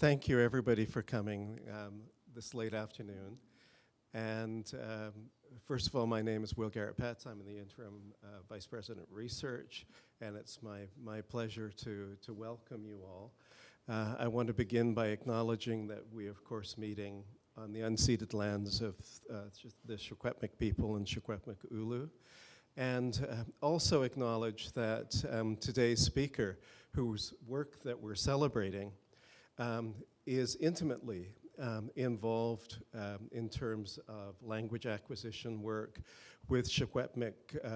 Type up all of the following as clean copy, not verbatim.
Thank you, everybody, for coming this late afternoon. And first of all, my name is Will Garrett-Petts. I'm the interim Vice President of Research, and it's my pleasure to welcome you all. I want to begin by acknowledging that we are, of course, meeting on the unceded lands of the Secwépemc people in Secwepemc, and also acknowledge that today's speaker, whose work that we're celebrating, is intimately involved in terms of language acquisition work with Secwepemc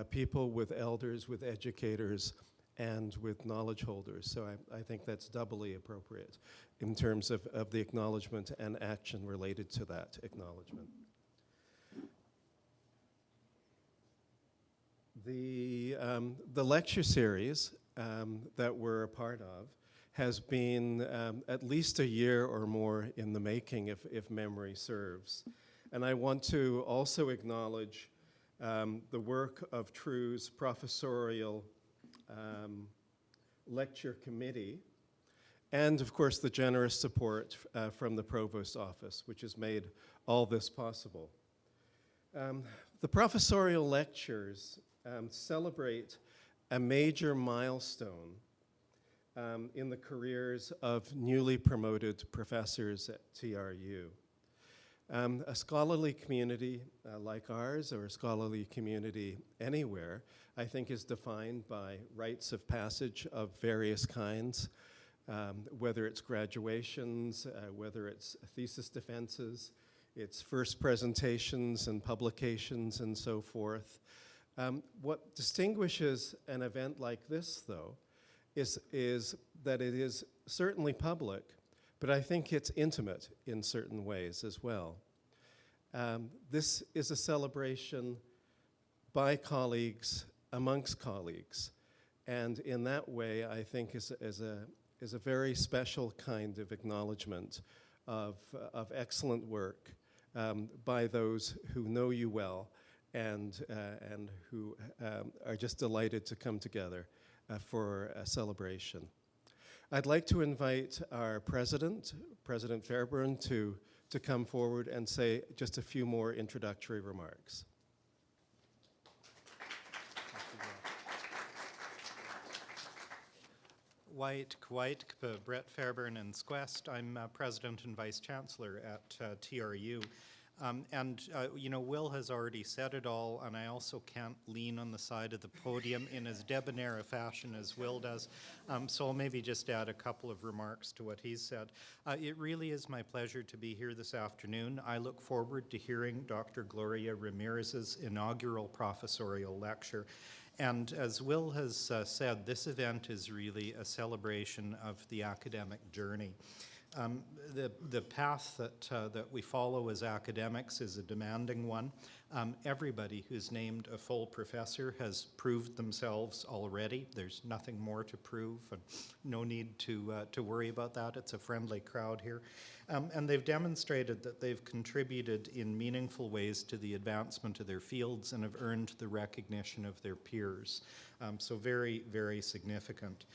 people, with elders, with educators, and with knowledge holders. So I think that's doubly appropriate in terms of the acknowledgement and action related to that acknowledgement. The lecture series that we're a part of has been at least a year or more in the making, if memory serves. And I want to also acknowledge the work of TRU's Professorial Lecture Committee, and of course the generous support from the Provost's Office, which has made all this possible. The Professorial Lectures celebrate a major milestone in the careers of newly promoted professors at TRU. A scholarly community like ours, or a scholarly community anywhere, I think is defined by rites of passage of various kinds, whether it's graduations, whether it's thesis defenses, it's first presentations and publications and so forth. What distinguishes an event like this, though, is that it is certainly public, but I think it's intimate in certain ways as well. This is a celebration by colleagues, amongst colleagues, and in that way, I think is a very special kind of acknowledgement of excellent work by those who know you well and who are just delighted to come together for a celebration. I'd like to invite our president, President Fairburn, to come forward and say just a few more introductory remarks. White, Brett Fairburn and Squest. I'm President and Vice Chancellor at TRU. You know, Will has already said it all, and I also can't lean on the side of the podium in as debonair a fashion as Will does, so I'll maybe just add a couple of remarks to what he's said. It really is my pleasure to be here this afternoon. I look forward to hearing Dr. Gloria Ramirez's inaugural professorial lecture. And as Will has said, this event is really a celebration of the academic journey. The path that we follow as academics is a demanding one. Everybody who's named a full professor has proved themselves already. There's nothing more to prove, and no need to worry about that. It's a friendly crowd here. And they've demonstrated that they've contributed in meaningful ways to the advancement of their fields and have earned the recognition of their peers. So very, very significant.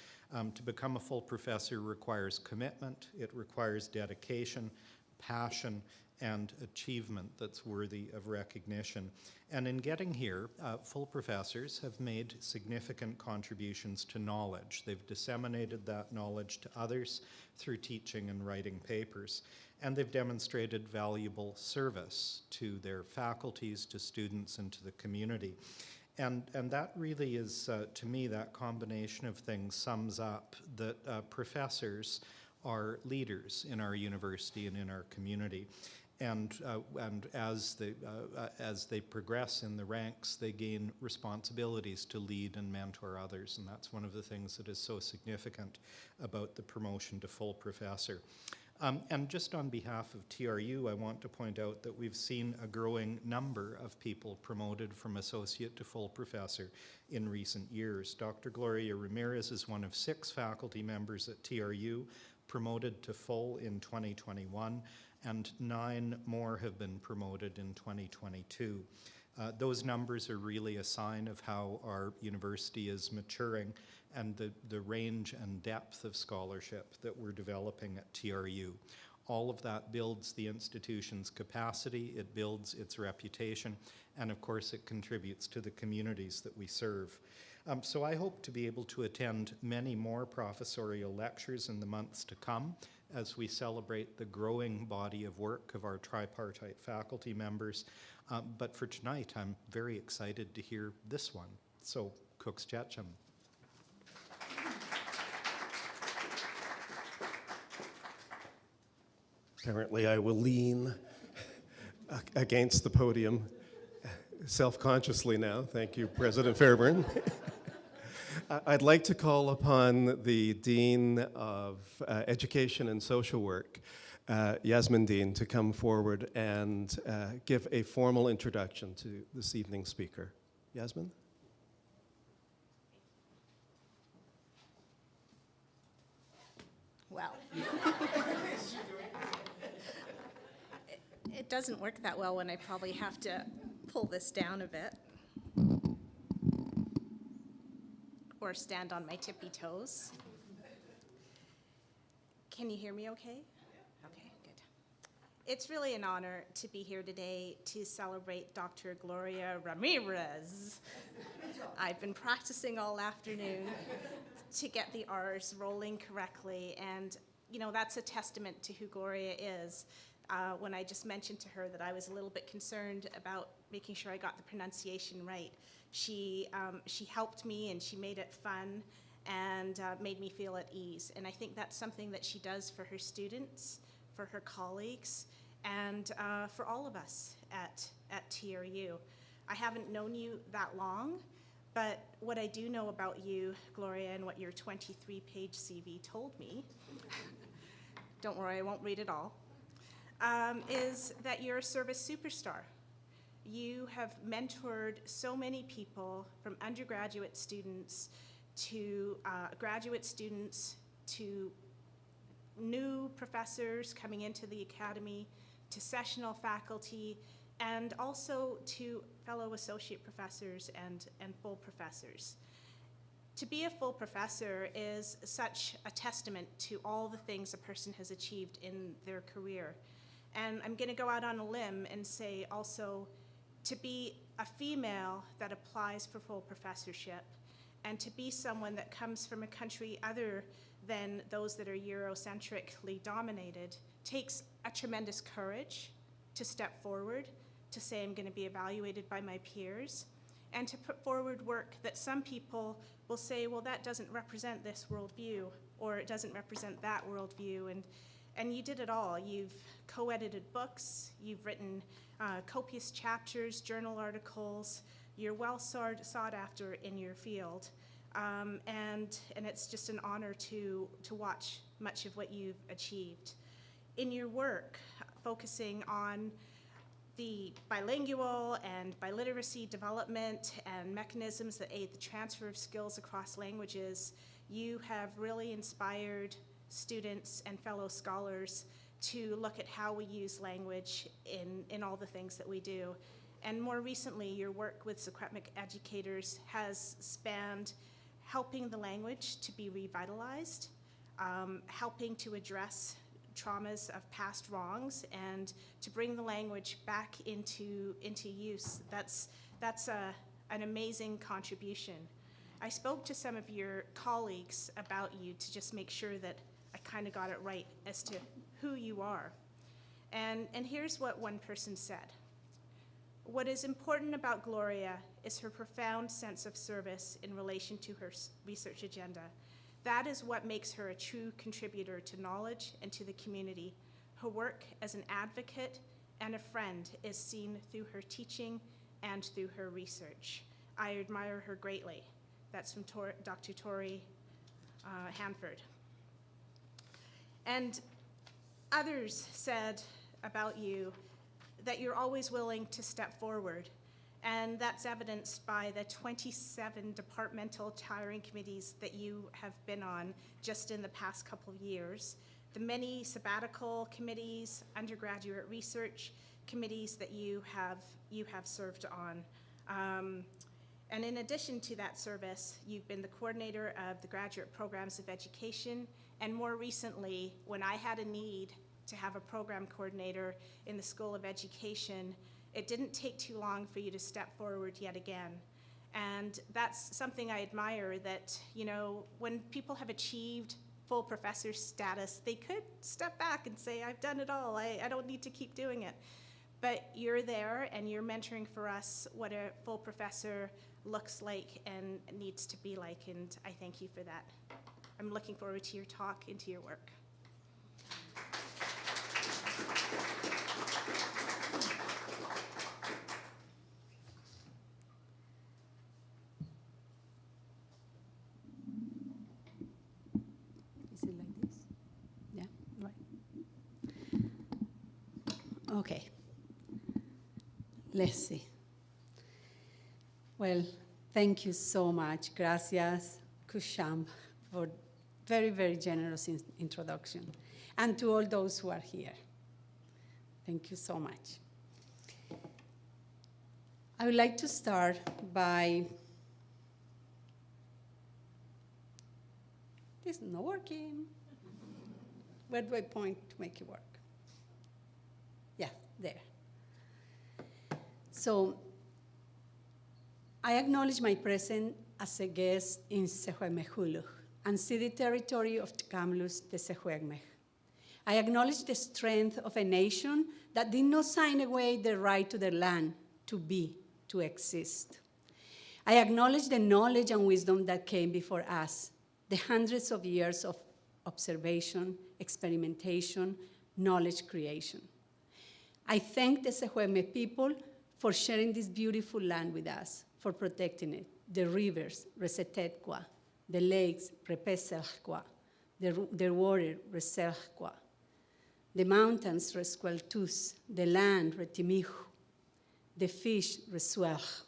To become a full professor requires commitment, it requires dedication, passion, and achievement that's worthy of recognition. And in getting here, full professors have made significant contributions to knowledge. They've disseminated that knowledge to others through teaching and writing papers. And they've demonstrated valuable service to their faculties, to students, and to the community. And that really is, to me, that combination of things sums up that professors are leaders in our university and in our community. And as they progress in the ranks, they gain responsibilities to lead and mentor others. And that's one of the things that is so significant about the promotion to full professor. And just on behalf of TRU, I want to point out that we've seen a growing number of people promoted from associate to full professor in recent years. Dr. Gloria Ramirez is one of 6 faculty members at TRU promoted to full in 2021, and 9 more have been promoted in 2022. Those numbers are really a sign of how our university is maturing and the range and depth of scholarship that we're developing at TRU. All of that builds the institution's capacity, it builds its reputation, and of course it contributes to the communities that we serve. So I hope to be able to attend many more professorial lectures in the months to come as we celebrate the growing body of work of our tripartite faculty members. But for tonight, I'm very excited to hear this one. So, Cook's-Checham. Apparently, I will lean against the podium self-consciously now. Thank you, President Fairburn. I'd like to call upon the Dean of Education and Social Work, Yasmin Dean, to come forward and give a formal introduction to this evening's speaker. Yasmin? Well, it doesn't work that well when I probably have to pull this down a bit or stand on my tippy toes. Can you hear me okay? Okay, good. It's really an honor to be here today to celebrate Dr. Gloria Ramirez. I've been practicing all afternoon to get the R's rolling correctly, and you know, that's a testament to who Gloria is. When I just mentioned to her that I was a little bit concerned about making sure I got the pronunciation right, she helped me and she made it fun and made me feel at ease. And I think that's something that she does for her students, for her colleagues, and for all of us at TRU. I haven't known you that long, but what I do know about you, Gloria, and what your 23-page CV told me, don't worry, I won't read it all, is that you're a service superstar. You have mentored so many people, from undergraduate students to graduate students to new professors coming into the academy, to sessional faculty, and also to fellow associate professors and full professors. To be a full professor is such a testament to all the things a person has achieved in their career. And I'm going to go out on a limb and say also, to be a female that applies for full professorship and to be someone that comes from a country other than those that are Eurocentrically dominated takes a tremendous courage to step forward, to say I'm going to be evaluated by my peers, and to put forward work that some people will say, well, that doesn't represent this worldview, or it doesn't represent that worldview, and you did it all. You've co-edited books, you've written copious chapters, journal articles, you're well sought after in your field, and it's just an honor to watch much of what you've achieved. In your work, focusing on the bilingual and biliteracy development and mechanisms that aid the transfer of skills across languages, you have really inspired students and fellow scholars to look at how we use language in all the things that we do. And more recently, your work with Secwepemc educators has spanned helping the language to be revitalized, helping to address traumas of past wrongs, and to bring the language back into use. That's an amazing contribution. I spoke to some of your colleagues about you to just make sure that I kind of got it right as to who you are. And here's what one person said. What is important about Gloria is her profound sense of service in relation to her research agenda. That is what makes her a true contributor to knowledge and to the community. Her work as an advocate and a friend is seen through her teaching and through her research. I admire her greatly. That's from Dr. Tori Hanford. And others said about you that you're always willing to step forward, and that's evidenced by the 27 departmental hiring committees that you have been on just in the past couple of years, the many sabbatical committees, undergraduate research committees that you have served on. And in addition to that service, you've been the coordinator of the Graduate Programs of Education, and more recently, when I had a need to have a program coordinator in the School of Education, it didn't take too long for you to step forward yet again. And that's something I admire, that, you know, when people have achieved full professor status, they could step back and say, I've done it all, I don't need to keep doing it. But you're there and you're mentoring for us what a full professor looks like and needs to be like, and I thank you for that. I'm looking forward to your talk and to your work. Is it like this? Yeah, right. Okay. Let's see. Well, thank you so much. Gracias, Kusham, for very, very generous introduction. And to all those who are here. Thank you so much. I would like to start by, this is not working. Where do I point to make it work? Yeah, there. So, I acknowledge my presence as a guest in Secwepemc and see the territory of Kamloops, the Secwepemc. I acknowledge the strength of a nation that did not sign away the right to their land, to be, to exist. I acknowledge the knowledge and wisdom that came before us, the hundreds of years of observation, experimentation, knowledge creation. I thank the Secwepemc people for sharing this beautiful land with us, for protecting it, the rivers, Resetetqua, the lakes, Repeselqua, the water, Reselqua, the mountains, Resqueltus, the land, Retimihu, the fish, Resuelj,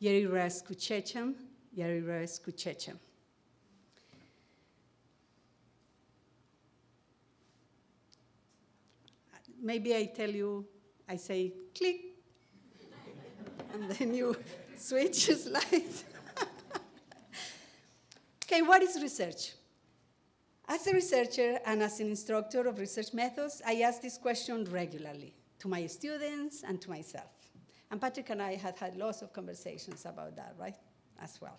Yeriras Kuchecham, Yeriras Kuchecham. Maybe I tell you, I say click, and then you switch slides. Okay, what is research? As a researcher and as an instructor of research methods, I ask this question regularly to my students and to myself. And Patrick and I had had lots of conversations about that, right, as well.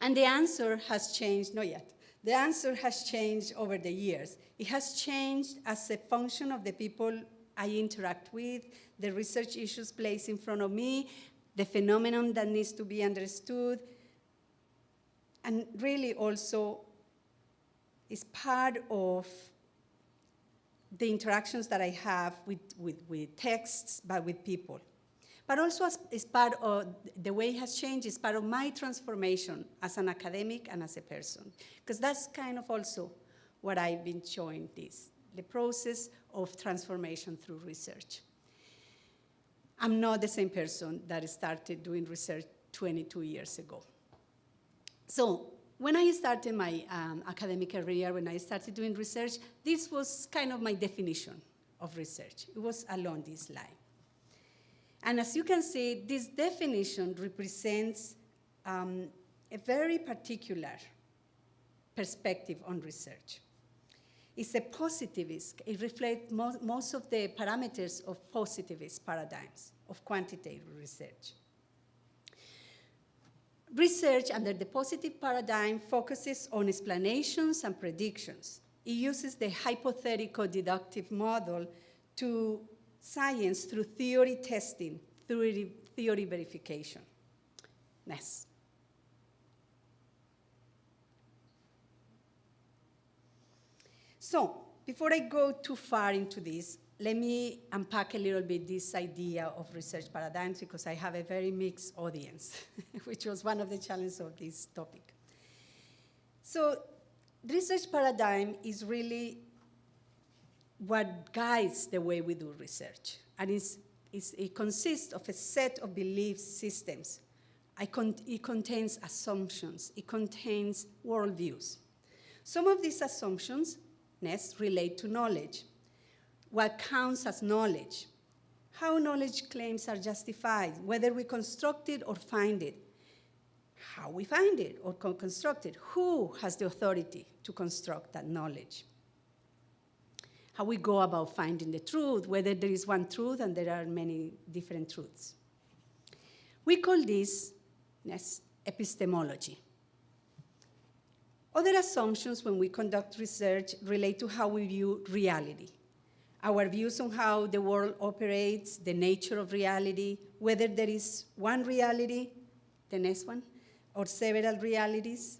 And the answer has changed, not yet. The answer has changed over the years. It has changed as a function of the people I interact with, the research issues placed in front of me, the phenomenon that needs to be understood, and really also is part of the interactions that I have with texts, but with people. But also as part of the way it has changed, is part of my transformation as an academic and as a person. Because that's kind of also what I've been showing this, the process of transformation through research. I'm not the same person that started doing research 22 years ago. So when I started my academic career, when I started doing research, this was kind of my definition of research. It was along this line. And as you can see, this definition represents a very particular perspective on research. It's a positivist. It reflects most of the parameters of positivist paradigms of quantitative research. Research under the positive paradigm focuses on explanations and predictions. It uses the hypothetical deductive model to science through theory testing, theory verification. Next. So, before I go too far into this, let me unpack a little bit this idea of research paradigms, because I have a very mixed audience, which was one of the challenges of this topic. So, the research paradigm is really what guides the way we do research. And it consists of a set of belief systems. It contains assumptions. It contains worldviews. Some of these assumptions relate to knowledge. what counts as knowledge, how knowledge claims are justified, whether we construct it or find it, how we find it or construct it, who has the authority to construct that knowledge, how we go about finding the truth, whether there is one truth and there are many different truths. We call this epistemology. Other assumptions when we conduct research relate to how we view reality, our views on how the world operates, the nature of reality, whether there is one reality, the next one, or several realities.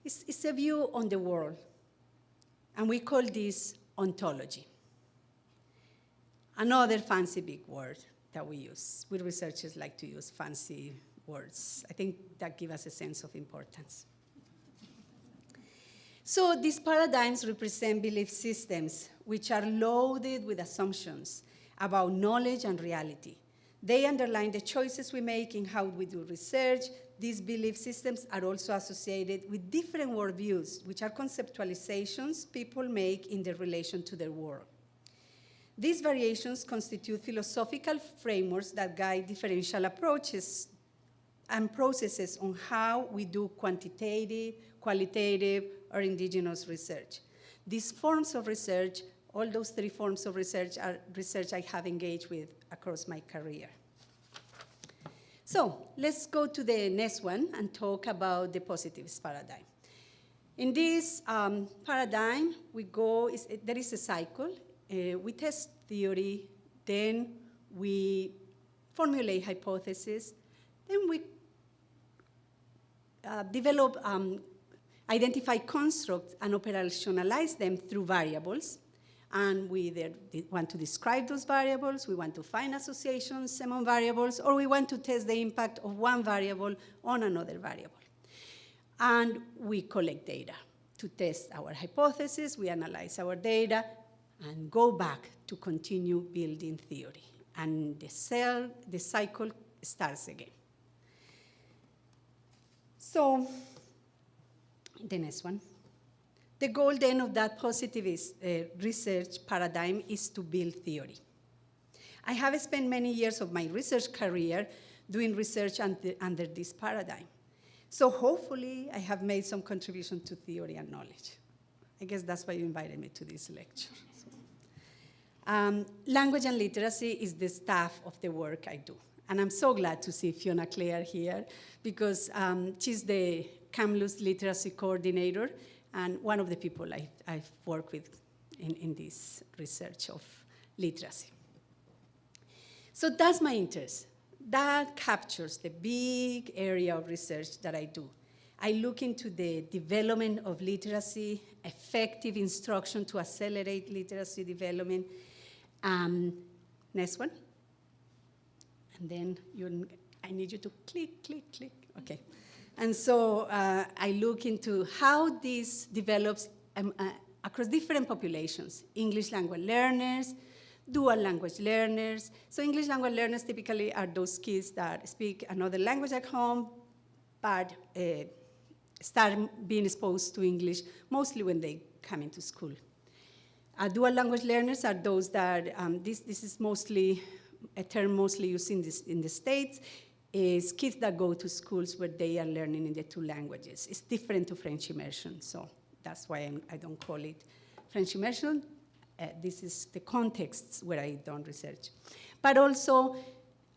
It's a view on the world, and we call this ontology. Another fancy big word that we use. We researchers like to use fancy words. I think that gives us a sense of importance. So these paradigms represent belief systems which are loaded with assumptions about knowledge and reality. They underline the choices we make in how we do research. These belief systems are also associated with different worldviews, which are conceptualizations people make in their relation to their world. These variations constitute philosophical frameworks that guide differential approaches and processes on how we do quantitative, qualitative, or indigenous research. These forms of research, all those three forms of research, are research I have engaged with across my career. So let's go to the next one and talk about the positivist paradigm. In this paradigm, there is a cycle. We test theory, then we formulate hypotheses, then we identify constructs and operationalize them through variables. And we either want to describe those variables, we want to find associations among variables, or we want to test the impact of one variable on another variable. And we collect data to test our hypothesis, we analyze our data, and go back to continue building theory. And the cycle starts again. So, the next one. The goal then of that positivist research paradigm is to build theory. I have spent many years of my research career doing research under this paradigm. So hopefully I have made some contribution to theory and knowledge. I guess that's why you invited me to this lecture. Language and literacy is the staff of the work I do. And I'm so glad to see Fiona Clare here because she's the Kamloops literacy coordinator and one of the people I've worked with in this research of literacy. So that's my interest. That captures the big area of research that I do. I look into the development of literacy, effective instruction to accelerate literacy development. Next one. And then I need you to click, click, click. Okay. And so I look into how this develops across different populations, English language learners, dual language learners. So English language learners typically are those kids that speak another language at home, but start being exposed to English mostly when they come into school. Dual language learners are those that, this is mostly a term mostly used in the States, is kids that go to schools where they are learning in the two languages. It's different to French immersion, so that's why I don't call it French immersion. This is the contexts where I don't research. But also,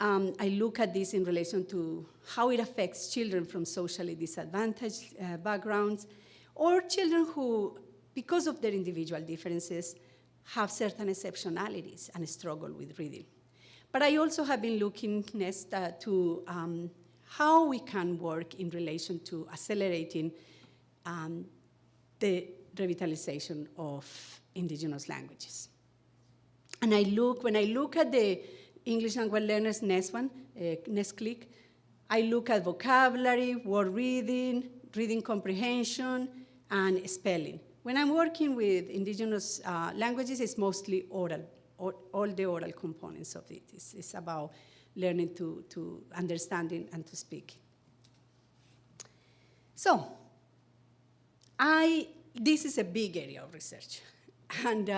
I look at this in relation to how it affects children from socially disadvantaged backgrounds, or children who, because of their individual differences, have certain exceptionalities and struggle with reading. But I also have been looking next to how we can work in relation to accelerating the revitalization of indigenous languages. And when I look at the English language learners, next one, next click, I look at vocabulary, word reading, reading comprehension, and spelling. When I'm working with indigenous languages, it's mostly oral. All the oral components of it. It's about learning to understanding and to speak. So, this is a big area of research. And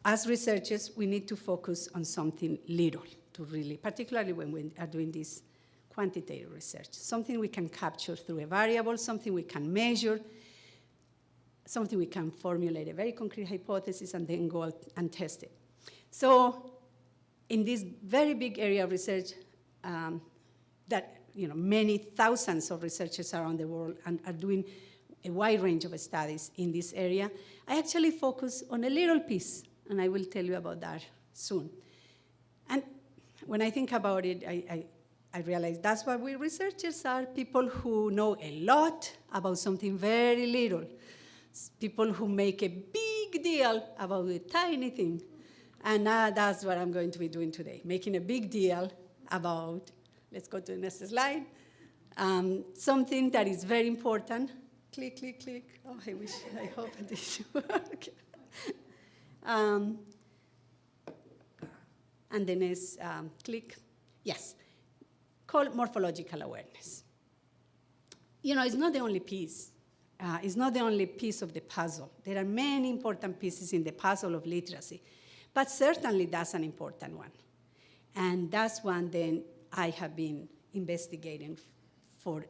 as researchers, we need to focus on something little to really, particularly when we are doing this quantitative research, something we can capture through a variable, something we can measure, something we can formulate a very concrete hypothesis and then go out and test it. So in this very big area of research that many thousands of researchers around the world and are doing a wide range of studies in this area, I actually focus on a little piece, and I will tell you about that soon. And when I think about it, I realize that's what we researchers are, people who know a lot about something very little, people who make a big deal about a tiny thing. And that's what I'm going to be doing today, making a big deal about, let's go to the next slide, something that is very important. Click, click, click. Oh, I hope this works. And the next click, yes, called morphological awareness. It's not the only piece. It's not the only piece of the puzzle. There are many important pieces in the puzzle of literacy, but certainly that's an important one. And that's one then I have been investigating for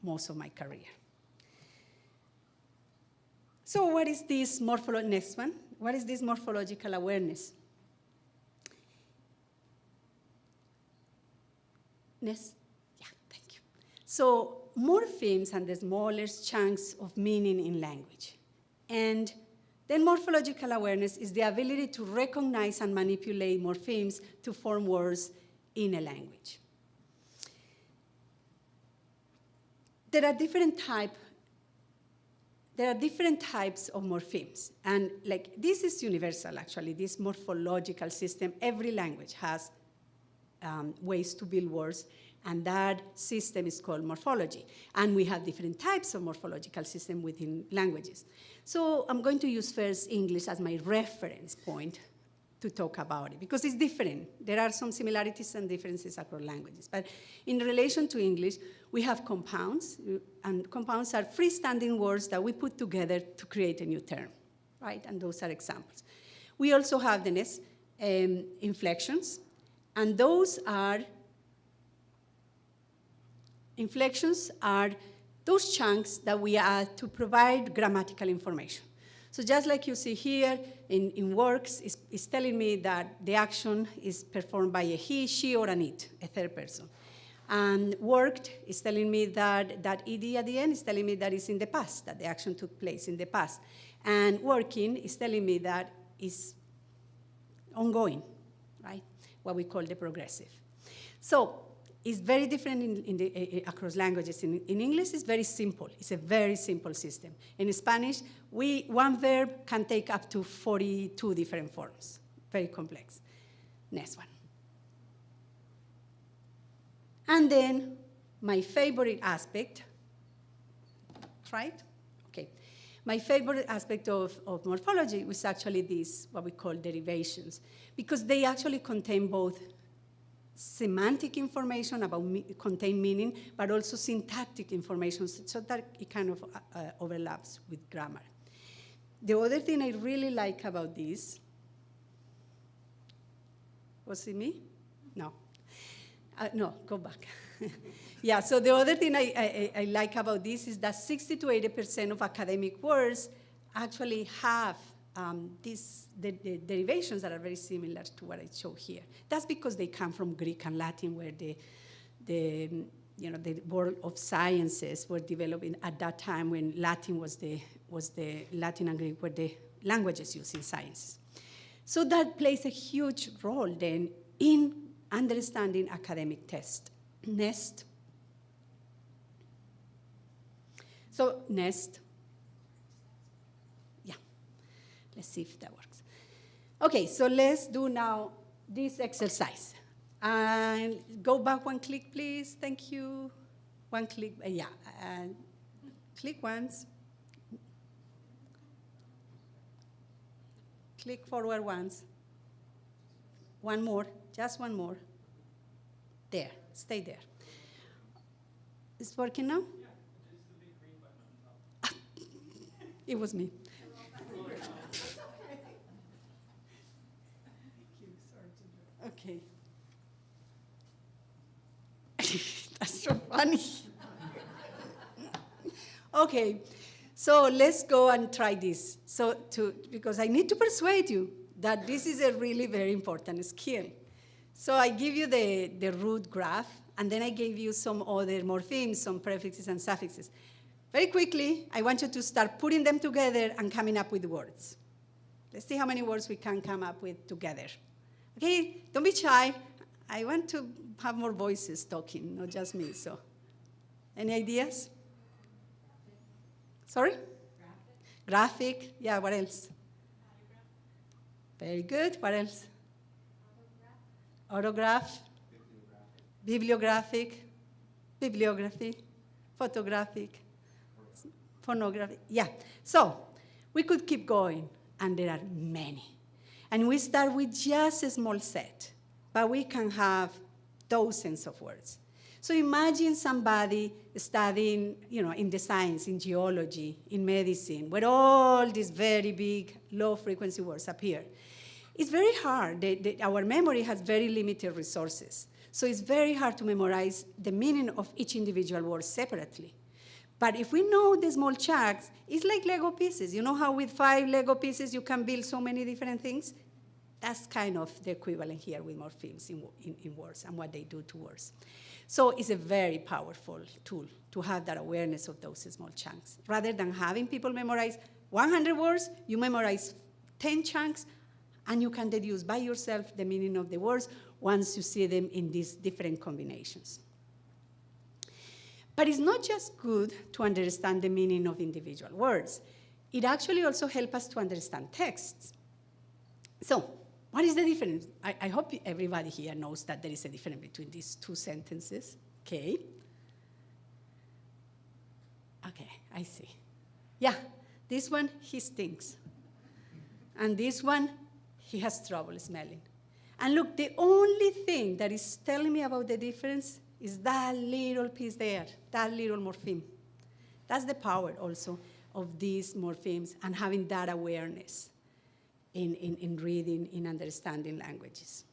most of my career. So what is this next one? What is this morphological awareness? Next, yeah, thank you. So morphemes are the smallest chunks of meaning in language. And then morphological awareness is the ability to recognize and manipulate morphemes to form words in a language. There are different types of morphemes. And this is universal, actually, this morphological system. Every language has ways to build words, and that system is called morphology. And we have different types of morphological system within languages. So I'm going to use first English as my reference point to talk about it, because it's different. There are some similarities and differences across languages. But in relation to English, we have compounds, and compounds are freestanding words that we put together to create a new term, right? And those are examples. We also have the next inflections, and those are, inflections are those chunks that we add to provide grammatical information. So just like you see here in works, it's telling me that the action is performed by a he, she, or an it, a third person. And worked is telling me that ed at the end is telling me that it's in the past, that the action took place in the past. And working is telling me that it's ongoing, right? What we call the progressive. So it's very different across languages. In English, it's very simple. It's a very simple system. In Spanish, one verb can take up to 42 different forms. Very complex. Next one. And then my favorite aspect, right? Okay. My favorite aspect of morphology was actually these, what we call derivations, because they actually contain both semantic information about contain meaning, but also syntactic information, so that it kind of overlaps with grammar. The other thing I really like about this, was it me? No. No, go back. Yeah, so the other thing I like about this is that 60 to 80% of academic words actually have the derivations that are very similar to what I show here. That's because they come from Greek and Latin, where the world of sciences were developing at that time when Latin was the Latin and Greek were the languages used in science. So that plays a huge role then in understanding academic text. Next. So next. Yeah, let's see if that works. Okay, so let's do now this exercise. And go back one click, please. Thank you. One click, yeah. And click once. Click forward once. One more, just one more. There, stay there. It's working now? Yeah, it's the big green button on top. It was me. Okay. That's so funny. Okay, so let's go and try this. Because I need to persuade you that this is a really very important skill. So I give you the root graph, and then I gave you some other morphemes, some prefixes and suffixes. Very quickly, I want you to start putting them together and coming up with words. Let's see how many words we can come up with together. Okay, don't be shy. I want to have more voices talking, not just me, so. Any ideas? Sorry? Graphic. Yeah, what else? Very good. What else? Autograph. Bibliographic. Bibliography. Photographic. Phonographic. Yeah. So we could keep going, and there are many. And we start with just a small set, but we can have dozens of words. So imagine somebody studying, in the science, in geology, in medicine, where all these very big, low-frequency words appear. It's very hard. Our memory has very limited resources. So it's very hard to memorize the meaning of each individual word separately. But if we know the small chunks, it's like Lego pieces. You know how with 5 Lego pieces you can build so many different things? That's kind of the equivalent here with morphemes in words and what they do to words. So it's a very powerful tool to have that awareness of those small chunks. Rather than having people memorize 100 words, you memorize 10 chunks, and you can deduce by yourself the meaning of the words once you see them in these different combinations. But it's not just good to understand the meaning of individual words. It actually also helps us to understand texts. So, what is the difference? I hope everybody here knows that there is a difference between these two sentences, okay? Okay, I see. Yeah, this one, he stinks. And this one, he has trouble smelling. And look, the only thing that is telling me about the difference is that little piece there, that little morpheme. That's the power also of these morphemes and having that awareness in reading, in understanding languages.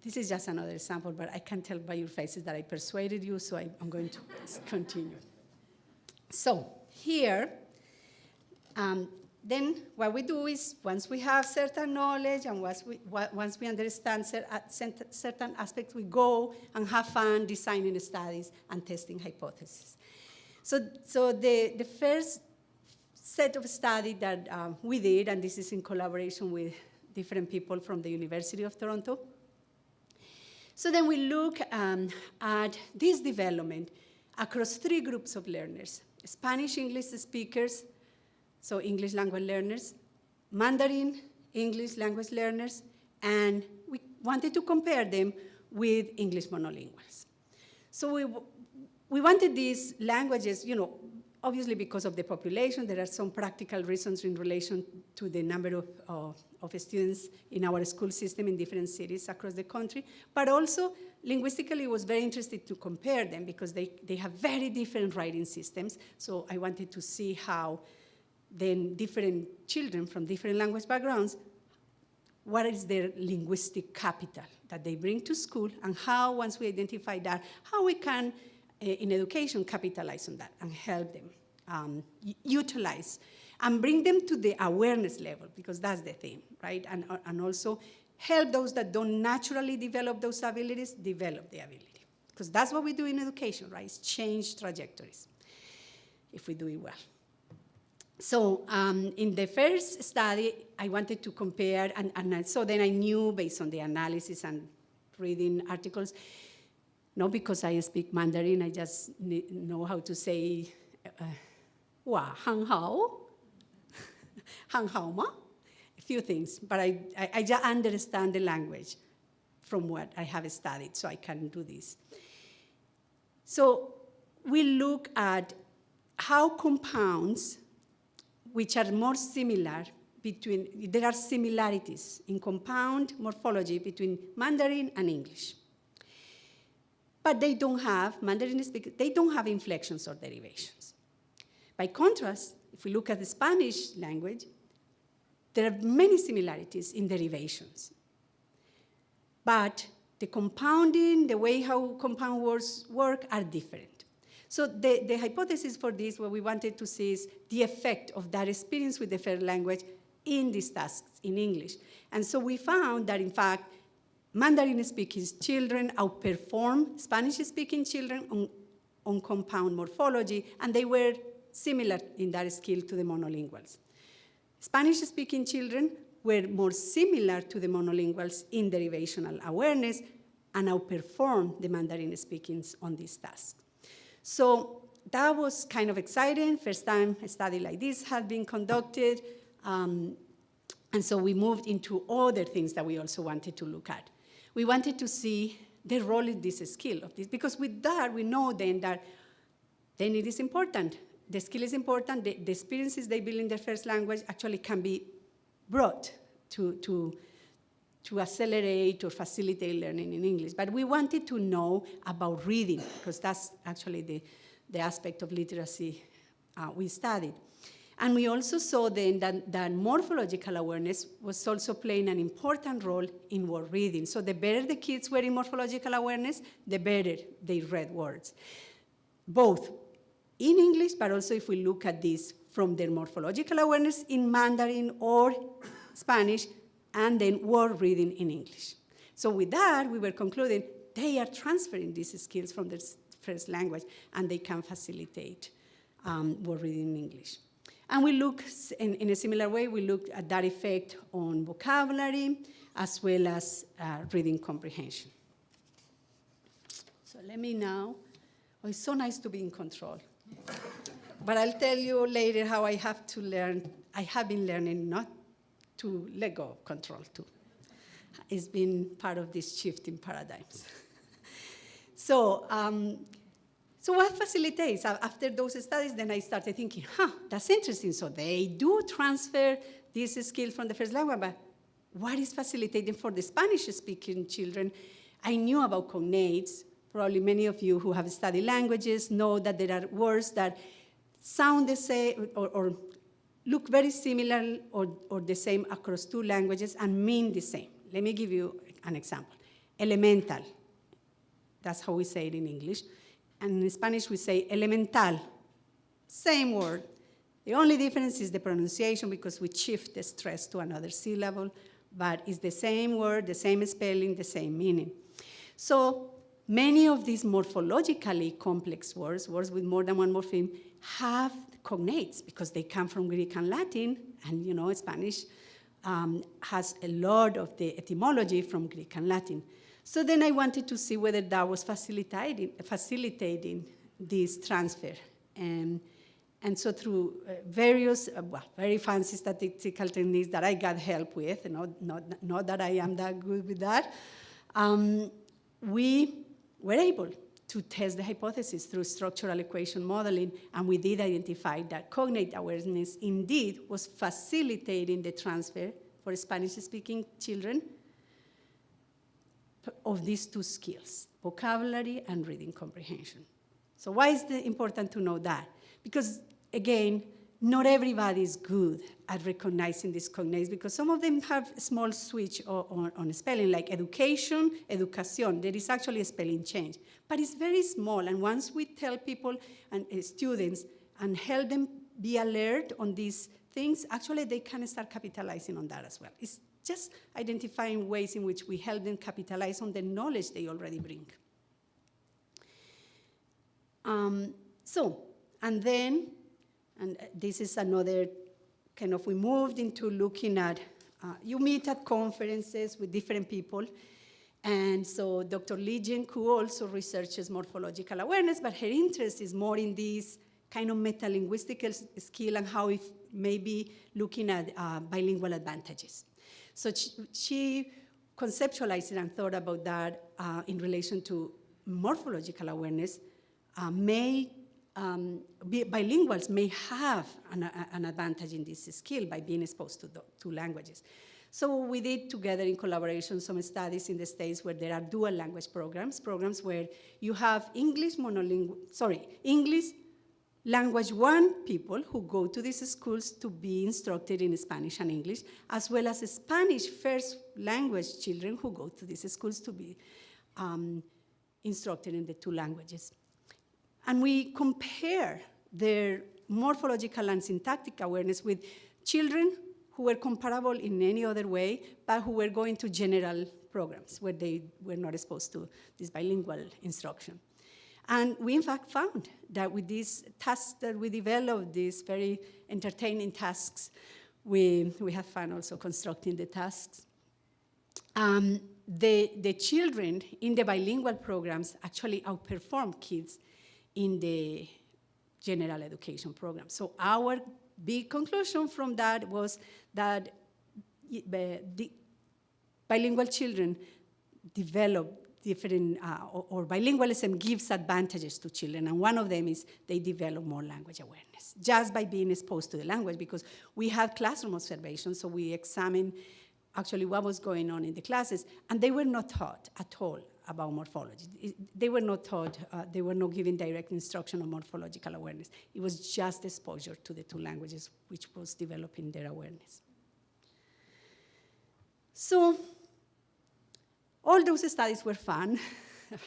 This is just another example, but I can tell by your faces that I persuaded you, so I'm going to continue. So here, then what we do is, once we have certain knowledge and once we understand certain aspects, we go and have fun designing studies and testing hypotheses. So the first set of study that we did, and this is in collaboration with different people from the University of Toronto. So then we look at this development across 3 groups of learners: Spanish English speakers, so English language learners, Mandarin English language learners, and we wanted to compare them with English monolinguals. So we wanted these languages, obviously because of the population. There are some practical reasons in relation to the number of students in our school system in different cities across the country, but also linguistically it was very interesting to compare them because they have very different writing systems. So I wanted to see how then different children from different language backgrounds, what is their linguistic capital that they bring to school, and how, once we identify that, how we can, in education, capitalize on that and help them utilize and bring them to the awareness level, because that's the thing, right? And also help those that don't naturally develop those abilities develop the ability. Because that's what we do in education, right? It's change trajectories if we do it well. So in the first study, I wanted to compare, and so then I knew based on the analysis and reading articles, not because I speak Mandarin, I just know how to say, hang hao, hang hao ma, a few things, but I just understand the language from what I have studied, so I can do this. So we look at how compounds, which are more similar there are similarities in compound morphology between Mandarin and English. But they don't have, Mandarin speakers, they don't have inflections or derivations. By contrast, if we look at the Spanish language, there are many similarities in derivations. but the compounding, the way how compound words work are different. So the hypothesis for this, what we wanted to see is the effect of that experience with the first language in these tasks in English. And so we found that, in fact, Mandarin-speaking children outperform Spanish-speaking children on compound morphology, and they were similar in that skill to the monolinguals. Spanish-speaking children were more similar to the monolinguals in derivational awareness and outperformed the Mandarin-speakings on this task. So that was kind of exciting. First time a study like this had been conducted. And so we moved into other things that we also wanted to look at. We wanted to see the role in this skill of this, because with that, we know then that then it is important. The skill is important. The experiences they build in their first language actually can be brought to accelerate or facilitate learning in English. But we wanted to know about reading, because that's actually the aspect of literacy we studied. And we also saw then that morphological awareness was also playing an important role in word reading. So the better the kids were in morphological awareness, the better they read words. Both in English, but also if we look at this from their morphological awareness in Mandarin or Spanish, and then word reading in English. So with that, we were concluding they are transferring these skills from their first language, and they can facilitate word reading in English. And we look, in a similar way, we looked at that effect on vocabulary as well as reading comprehension. So let me now, oh, it's so nice to be in control. But I'll tell you later how I have to learn, I have been learning not to let go of control too. It's been part of this shift in paradigms. So what facilitates? After those studies, then I started thinking, that's interesting. So they do transfer this skill from the first language, but what is facilitating for the Spanish-speaking children? I knew about cognates. Probably many of you who have studied languages know that there are words that sound the same or look very similar or the same across two languages and mean the same. Let me give you an example. Elemental. That's how we say it in English. And in Spanish, we say elemental. Same word. The only difference is the pronunciation, because we shift the stress to another syllable, but it's the same word, the same spelling, the same meaning. So many of these morphologically complex words, words with more than one morpheme, have cognates because they come from Greek and Latin, and you know, Spanish has a lot of the etymology from Greek and Latin. So then I wanted to see whether that was facilitating this transfer. And so through various, very fancy statistical techniques that I got help with, not that I am that good with that, we were able to test the hypothesis through structural equation modeling, and we did identify that cognate awareness indeed was facilitating the transfer for Spanish-speaking children of these two skills, vocabulary and reading comprehension. So why is it important to know that? Because, again, not everybody is good at recognizing these cognates, because some of them have a small switch on spelling, like education, educación. There is actually a spelling change. But it's very small, and once we tell people and students and help them be alert on these things, actually they can start capitalizing on that as well. It's just identifying ways in which we help them capitalize on the knowledge they already bring. And this is another kind of, we moved into looking at, you meet at conferences with different people. And so Dr. Li Jianku also researches morphological awareness, but her interest is more in this kind of metalinguistic skill and how it may be looking at bilingual advantages. So she conceptualized it and thought about that in relation to morphological awareness. Bilinguals may have an advantage in this skill by being exposed to two languages. So we did together in collaboration some studies in the States where there are dual language programs where you have English language one people who go to these schools to be instructed in Spanish and English, as well as Spanish first language children who go to these schools to be instructed in the two languages. And we compare their morphological and syntactic awareness with children who were comparable in any other way, but who were going to general programs where they were not exposed to this bilingual instruction. And we, in fact, found that with these tasks that we developed, these very entertaining tasks, we have fun also constructing the tasks. The children in the bilingual programs actually outperform kids in the general education program. So our big conclusion from that was that the bilingual children develop different, or bilingualism gives advantages to children, and one of them is they develop more language awareness, just by being exposed to the language, because we had classroom observations, so we examined actually what was going on in the classes, and they were not taught at all about morphology. They were not taught, they were not given direct instruction on morphological awareness. It was just exposure to the two languages, which was developing their awareness. So, all those studies were fun,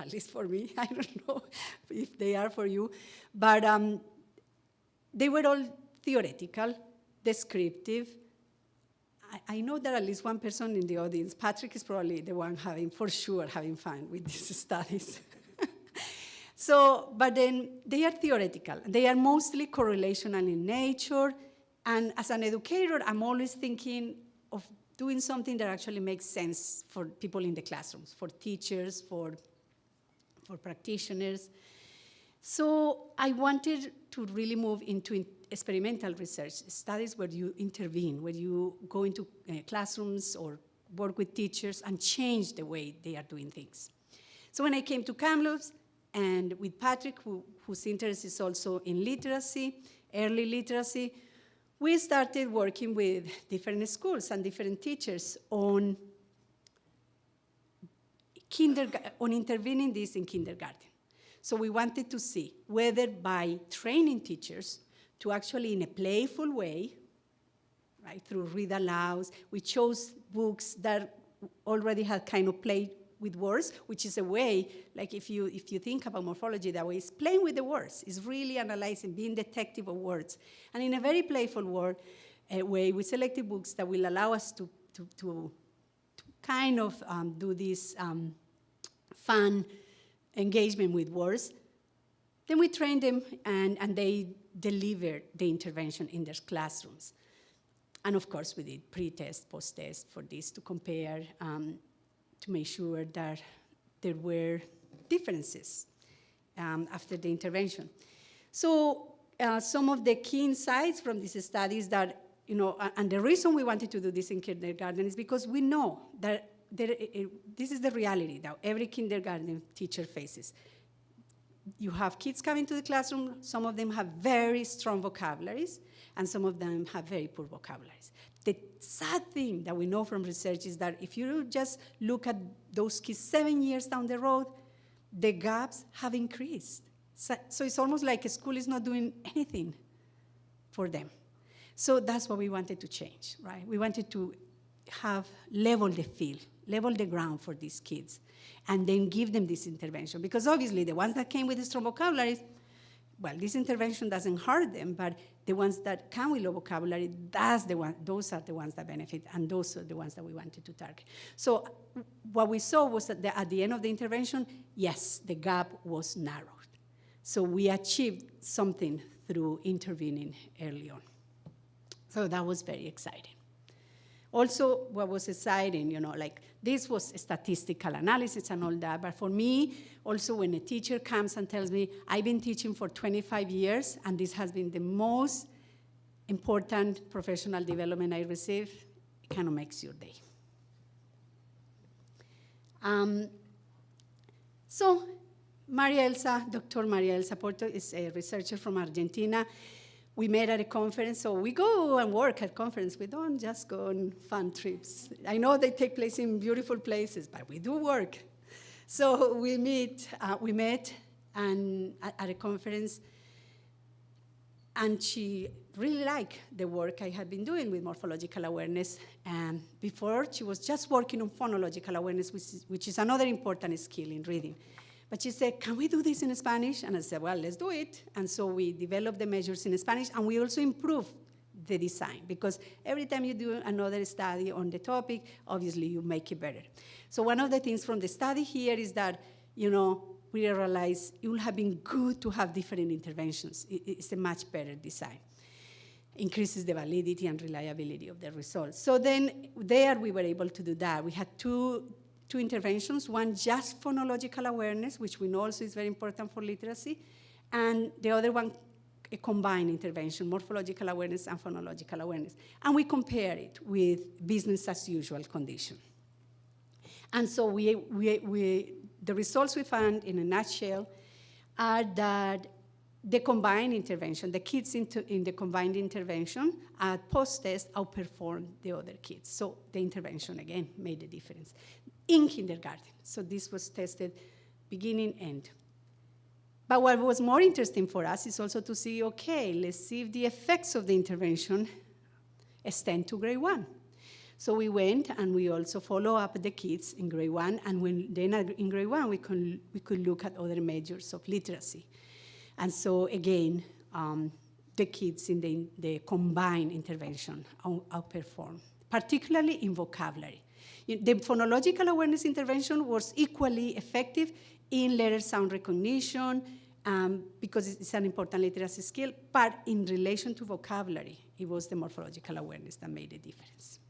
at least for me. I don't know if they are for you, but they were all theoretical, descriptive. I know that at least one person in the audience, Patrick, is probably the one for sure having fun with these studies. So, but then they are theoretical. They are mostly correlational in nature, and as an educator, I'm always thinking of doing something that actually makes sense for people in the classrooms, for teachers, for practitioners. So I wanted to really move into experimental research, studies where you intervene, where you go into classrooms or work with teachers and change the way they are doing things. So when I came to Kamloops, and with Patrick, whose interest is also in literacy, early literacy, we started working with different schools and different teachers on intervening this in kindergarten. So we wanted to see whether by training teachers to actually, in a playful way, right, through read alouds, we chose books that already had kind of play with words, which is a way, like if you think about morphology that way, it's playing with the words, it's really analyzing, being detective of words. And in a very playful way, we selected books that will allow us to kind of do this fun engagement with words. Then we trained them, and they delivered the intervention in their classrooms. And of course, we did pre-test, post-test for this to compare, to make sure that there were differences after the intervention. So some of the key insights from these studies that, and the reason we wanted to do this in kindergarten is because we know that this is the reality that every kindergarten teacher faces. You have kids coming to the classroom, some of them have very strong vocabularies, and some of them have very poor vocabularies. The sad thing that we know from research is that if you just look at those kids 7 years down the road, the gaps have increased. So it's almost like a school is not doing anything for them. So that's what we wanted to change, right? We wanted to have level the field, level the ground for these kids, and then give them this intervention. Because obviously the ones that came with the strong vocabularies, well, this intervention doesn't hurt them, but the ones that come with low vocabulary, those are the ones that benefit, and those are the ones that we wanted to target. So what we saw was that at the end of the intervention, yes, the gap was narrowed. So we achieved something through intervening early on. So that was very exciting. Also, what was exciting, like this was statistical analysis and all that, but for me, also when a teacher comes and tells me, I've been teaching for 25 years, and this has been the most important professional development I received, it kind of makes your day. So Dr. Maria Elsa Porto is a researcher from Argentina. We met at a conference, so we go and work at conference. We don't just go on fun trips. I know they take place in beautiful places, but we do work. So we met and at a conference, And she really liked the work I had been doing with morphological awareness. And before, she was just working on phonological awareness, which is another important skill in reading. But she said, can we do this in Spanish? And I said, well, let's do it. And so we developed the measures in Spanish, and we also improved the design, because every time you do another study on the topic, obviously you make it better. So one of the things from the study here is that, we realize it would have been good to have different interventions. It's a much better design. Increases the validity and reliability of the results. So then there we were able to do that. We had two interventions, one just phonological awareness, which we know also is very important for literacy, and the other one, a combined intervention, morphological awareness and phonological awareness. And we compare it with business as usual condition. And so the results we found in a nutshell are that the combined intervention, the kids in the combined intervention at post-test outperformed the other kids. So the intervention, again, made a difference in kindergarten. So this was tested beginning, end. But what was more interesting for us is also to see, okay, let's see if the effects of the intervention extend to grade 1. So we went and we also follow up the kids in grade 1, and then in grade 1 we could look at other measures of literacy. And so again, the kids in the combined intervention outperformed, particularly in vocabulary. The phonological awareness intervention was equally effective in letter sound recognition, because it's an important literacy skill, but in relation to vocabulary, it was the morphological awareness that made a difference.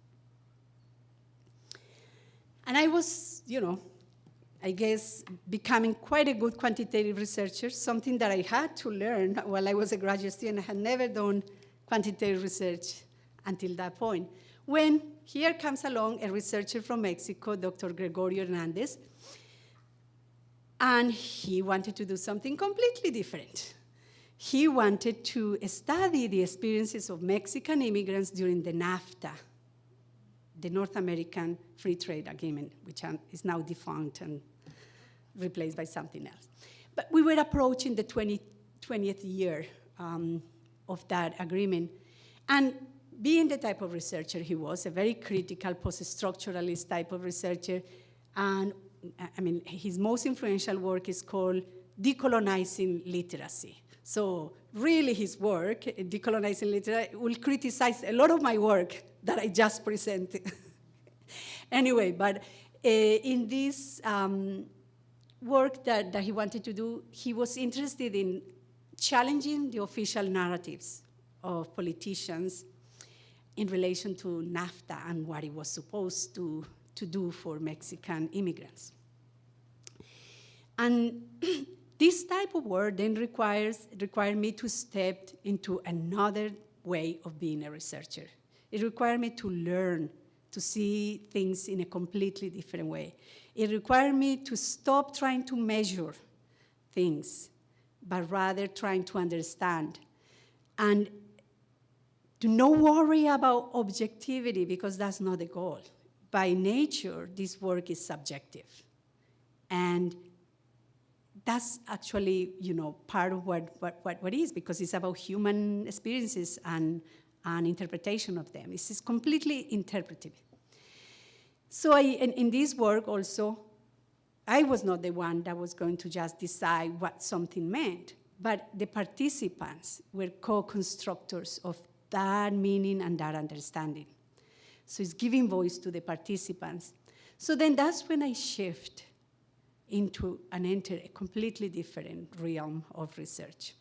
And I was, I guess, becoming quite a good quantitative researcher, something that I had to learn while I was a graduate student. I had never done quantitative research until that point. When here comes along a researcher from Mexico, Dr. Gregorio Hernandez, and he wanted to do something completely different. He wanted to study the experiences of Mexican immigrants during the NAFTA, the North American Free Trade Agreement, which is now defunct and replaced by something else. But we were approaching the 20th year of that agreement. And being the type of researcher he was, a very critical post-structuralist type of researcher, and his most influential work is called Decolonizing Literacy. So really his work, Decolonizing Literacy, will criticize a lot of my work that I just presented. Anyway, but in this work that he wanted to do, he was interested in challenging the official narratives of politicians in relation to NAFTA and what it was supposed to do for Mexican immigrants. And this type of work then required me to step into another way of being a researcher. It required me to learn, to see things in a completely different way. It required me to stop trying to measure things, but rather trying to understand. And to not worry about objectivity, because that's not the goal. By nature, this work is subjective. And that's actually, part of what it is, because it's about human experiences and interpretation of them. This is completely interpretive. So in this work also, I was not the one that was going to just decide what something meant, but the participants were co-constructors of that meaning and that understanding. So it's giving voice to the participants. So then that's when I shift into and enter a completely different realm of research.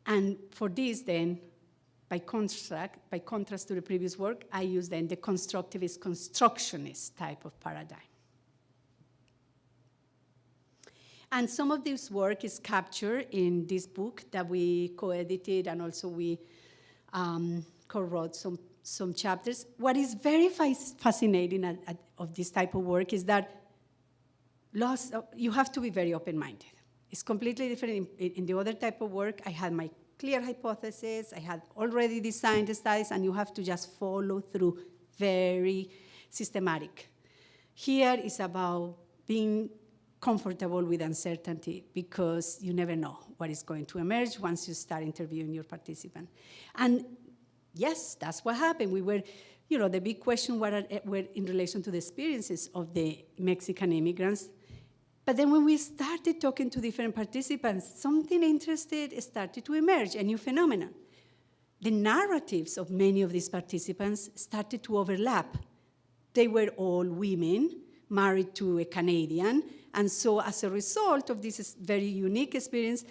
And for this then, by contrast to the previous work, I use then the constructivist, constructionist type of paradigm. And some of this work is captured in this book that we co-edited, and also we co-wrote some chapters. What is very fascinating of this type of work is that you have to be very open-minded. It's completely different. In the other type of work, I had my clear hypothesis, I had already designed the studies, and you have to just follow through, very systematic. Here is about being comfortable with uncertainty, because you never know what is going to emerge once you start interviewing your participant. And yes, that's what happened. We were, the big question were in relation to the experiences of the Mexican immigrants. But then when we started talking to different participants, something interesting started to emerge, a new phenomenon. The narratives of many of these participants started to overlap. They were all women, married to a Canadian, and so as a result of this very unique experience,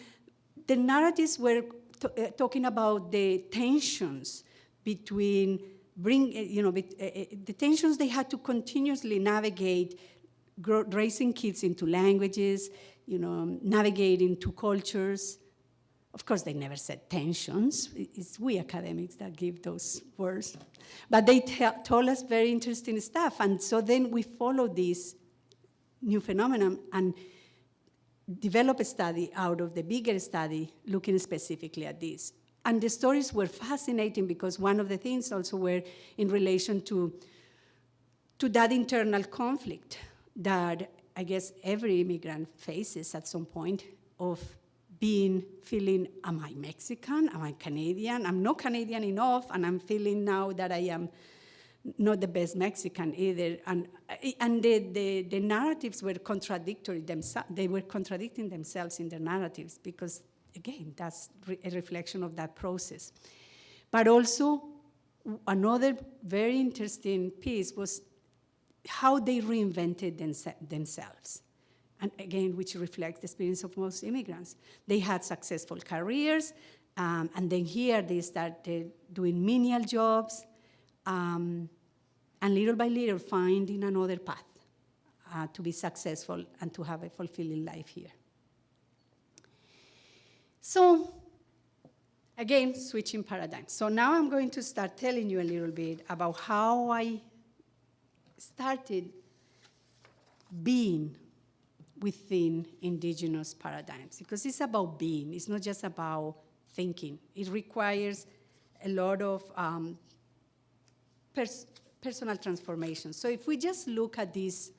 the narratives were talking about the tensions between, the tensions they had to continuously navigate, raising kids into languages, navigating two cultures. Of course, they never said tensions. It's we academics that give those words. But they told us very interesting stuff. And so then we followed this new phenomenon and developed a study out of the bigger study looking specifically at this. And the stories were fascinating because one of the things also were in relation to that internal conflict that I guess every immigrant faces at some point of feeling, am I Mexican? Am I Canadian? I'm not Canadian enough, and I'm feeling now that I am not the best Mexican either. And the narratives were contradictory themselves. They were contradicting themselves in their narratives because, again, that's a reflection of that process. But also, another very interesting piece was how they reinvented themselves. And again, which reflects the experience of most immigrants. They had successful careers, and then here they started doing menial jobs, and little by little finding another path to be successful and to have a fulfilling life here. So, again, switching paradigms. So now I'm going to start telling you a little bit about how I started being within indigenous paradigms, because it's about being, it's not just about thinking. It requires a lot of personal transformation. So if we just look at these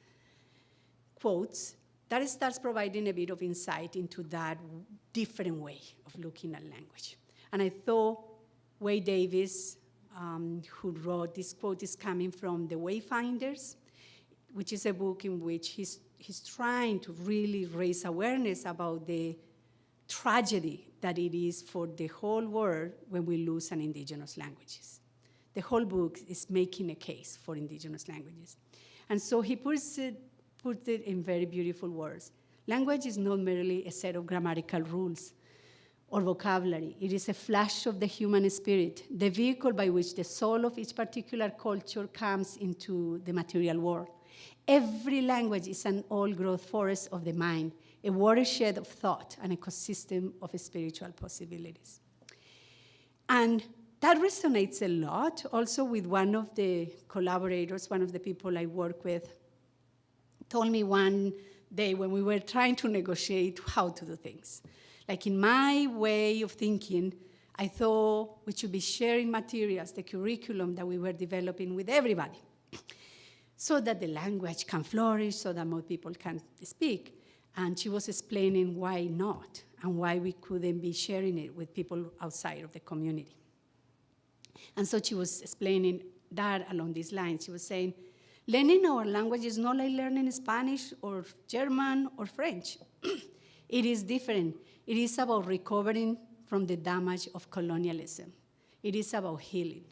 quotes, that starts providing a bit of insight into that different way of looking at language. And I thought Wade Davis, who wrote this quote, is coming from The Wayfinders, which is a book in which he's trying to really raise awareness about the tragedy that it is for the whole world when we lose an indigenous languages. The whole book is making a case for indigenous languages. And so he puts it in very beautiful words. Language is not merely a set of grammatical rules or vocabulary. It is a flash of the human spirit, the vehicle by which the soul of each particular culture comes into the material world. Every language is an old-growth forest of the mind, a watershed of thought, an ecosystem of spiritual possibilities. And that resonates a lot also with one of the collaborators, one of the people I work with, told me one day when we were trying to negotiate how to do things. Like in my way of thinking, I thought we should be sharing materials, the curriculum that we were developing with everybody, so that the language can flourish, so that more people can speak. And she was explaining why not, and why we couldn't be sharing it with people outside of the community. And so she was explaining that along these lines. She was saying, learning our language is not like learning Spanish or German or French. It is different. It is about recovering from the damage of colonialism. It is about healing.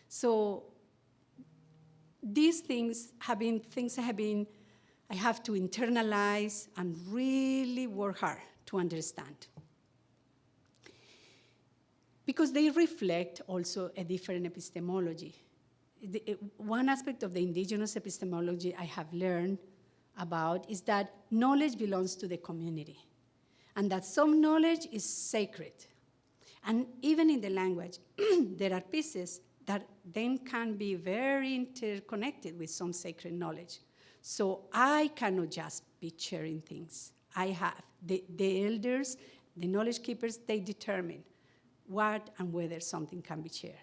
So these things have been I have to internalize and really work hard to understand. Because they reflect also a different epistemology. One aspect of the indigenous epistemology I have learned about is that knowledge belongs to the community, and that some knowledge is sacred. And even in the language, there are pieces that then can be very interconnected with some sacred knowledge. So I cannot just be sharing things. I have the elders, the knowledge keepers, they determine what and whether something can be shared.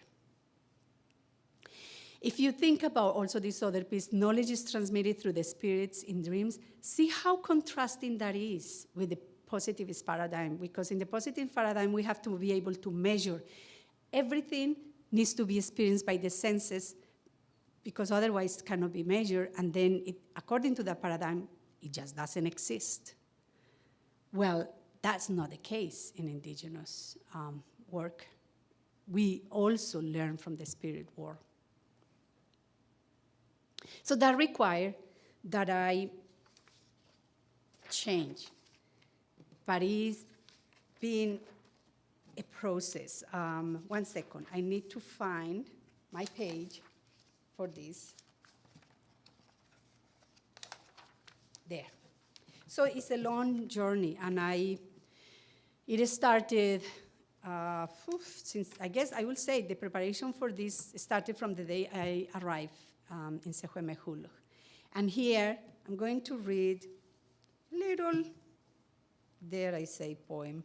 If you think about also this other piece, knowledge is transmitted through the spirits in dreams, see how contrasting that is with the positivist paradigm, because in the positive paradigm, we have to be able to measure. Everything needs to be experienced by the senses, because otherwise it cannot be measured, and then according to that paradigm, it just doesn't exist. Well, that's not the case in indigenous work. We also learn from the spirit world. So that required that I change, but it's been a process. 1 second, I need to find my page for this. There. So it's a long journey, and it started since, I guess I will say, the preparation for this started from the day I arrived in Secwepemc. And here, I'm going to read little, there I say poem,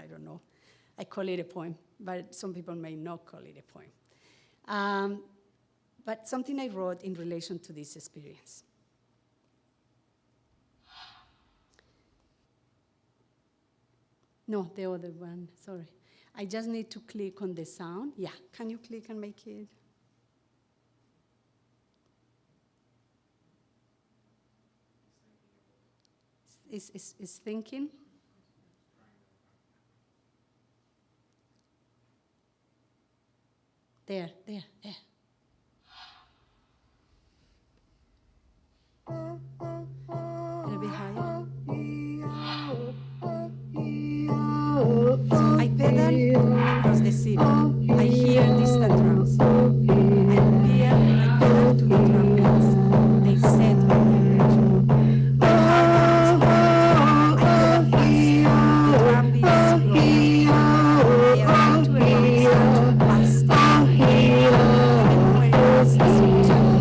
I don't know. I call it a poem, but some people may not call it a poem. But something I wrote in relation to this experience. No, the other one, sorry. I just need to click on the sound. Yeah, can you click and make it? Is thinking? There. A little bit higher. So I pedal across the city. I hear distant drums. And here I pedal to the drum beats. They set my direction. I pedal fast. The drum beats grow. They are into a long stretch of past. Even when it is change,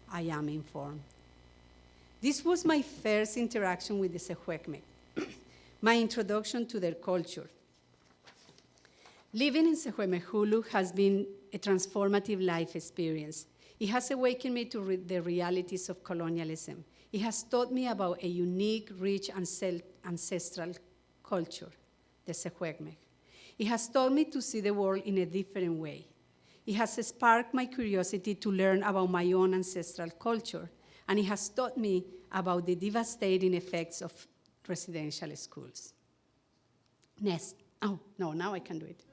I am informed. This was my first interaction with the Secwepemc, my introduction to their culture. Living in Secwepemc has been a transformative life experience. It has awakened me to the realities of colonialism. It has taught me about a unique, rich, ancestral culture, the Secwepemc. It has taught me to see the world in a different way. It has sparked my curiosity to learn about my own ancestral culture, and it has taught me about the devastating effects of residential schools. Next. Oh, no, now I can do it.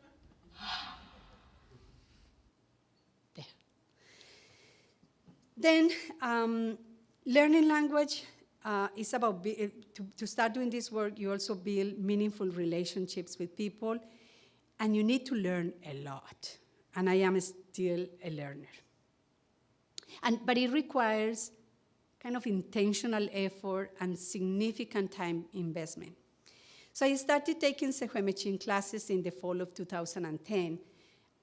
There. Then, learning language is about, to start doing this work, you also build meaningful relationships with people, and you need to learn a lot. And I am still a learner. But it requires kind of intentional effort and significant time investment. So I started taking Secwepemctsín classes in the fall of 2010.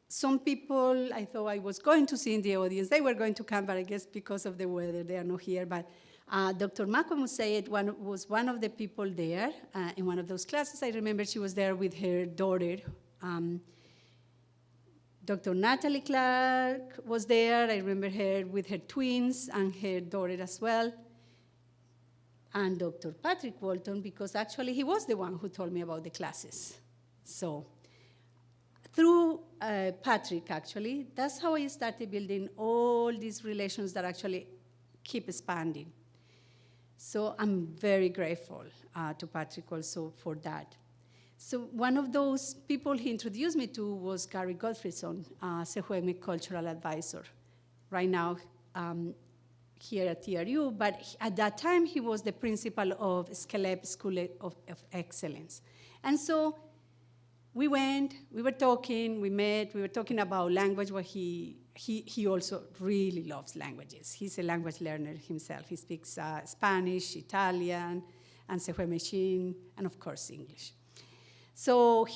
Some people I thought I was going to see in the audience, they were going to come, but I guess because of the weather, they are not here. But Dr. Mako Musayed was one of the people there in one of those classes. I remember she was there with her daughter. Dr. Natalie Clark was there. I remember her with her twins and her daughter as well. And Dr. Patrick Walton, because actually he was the one who told me about the classes. So through Patrick, actually, that's how I started building all these relations that actually keep expanding. So I'm very grateful to Patrick also for that. So one of those people he introduced me to was Gary Gottfriedson, Secwepemc cultural advisor. Right now, here at TRU, but at that time he was the principal of Secwepemc School of Excellence. And so we went, we were talking, we met, we were talking about language, where he also really loves languages. He's a language learner himself. He speaks Spanish, Italian, and Secwepemctsín, and of course English. So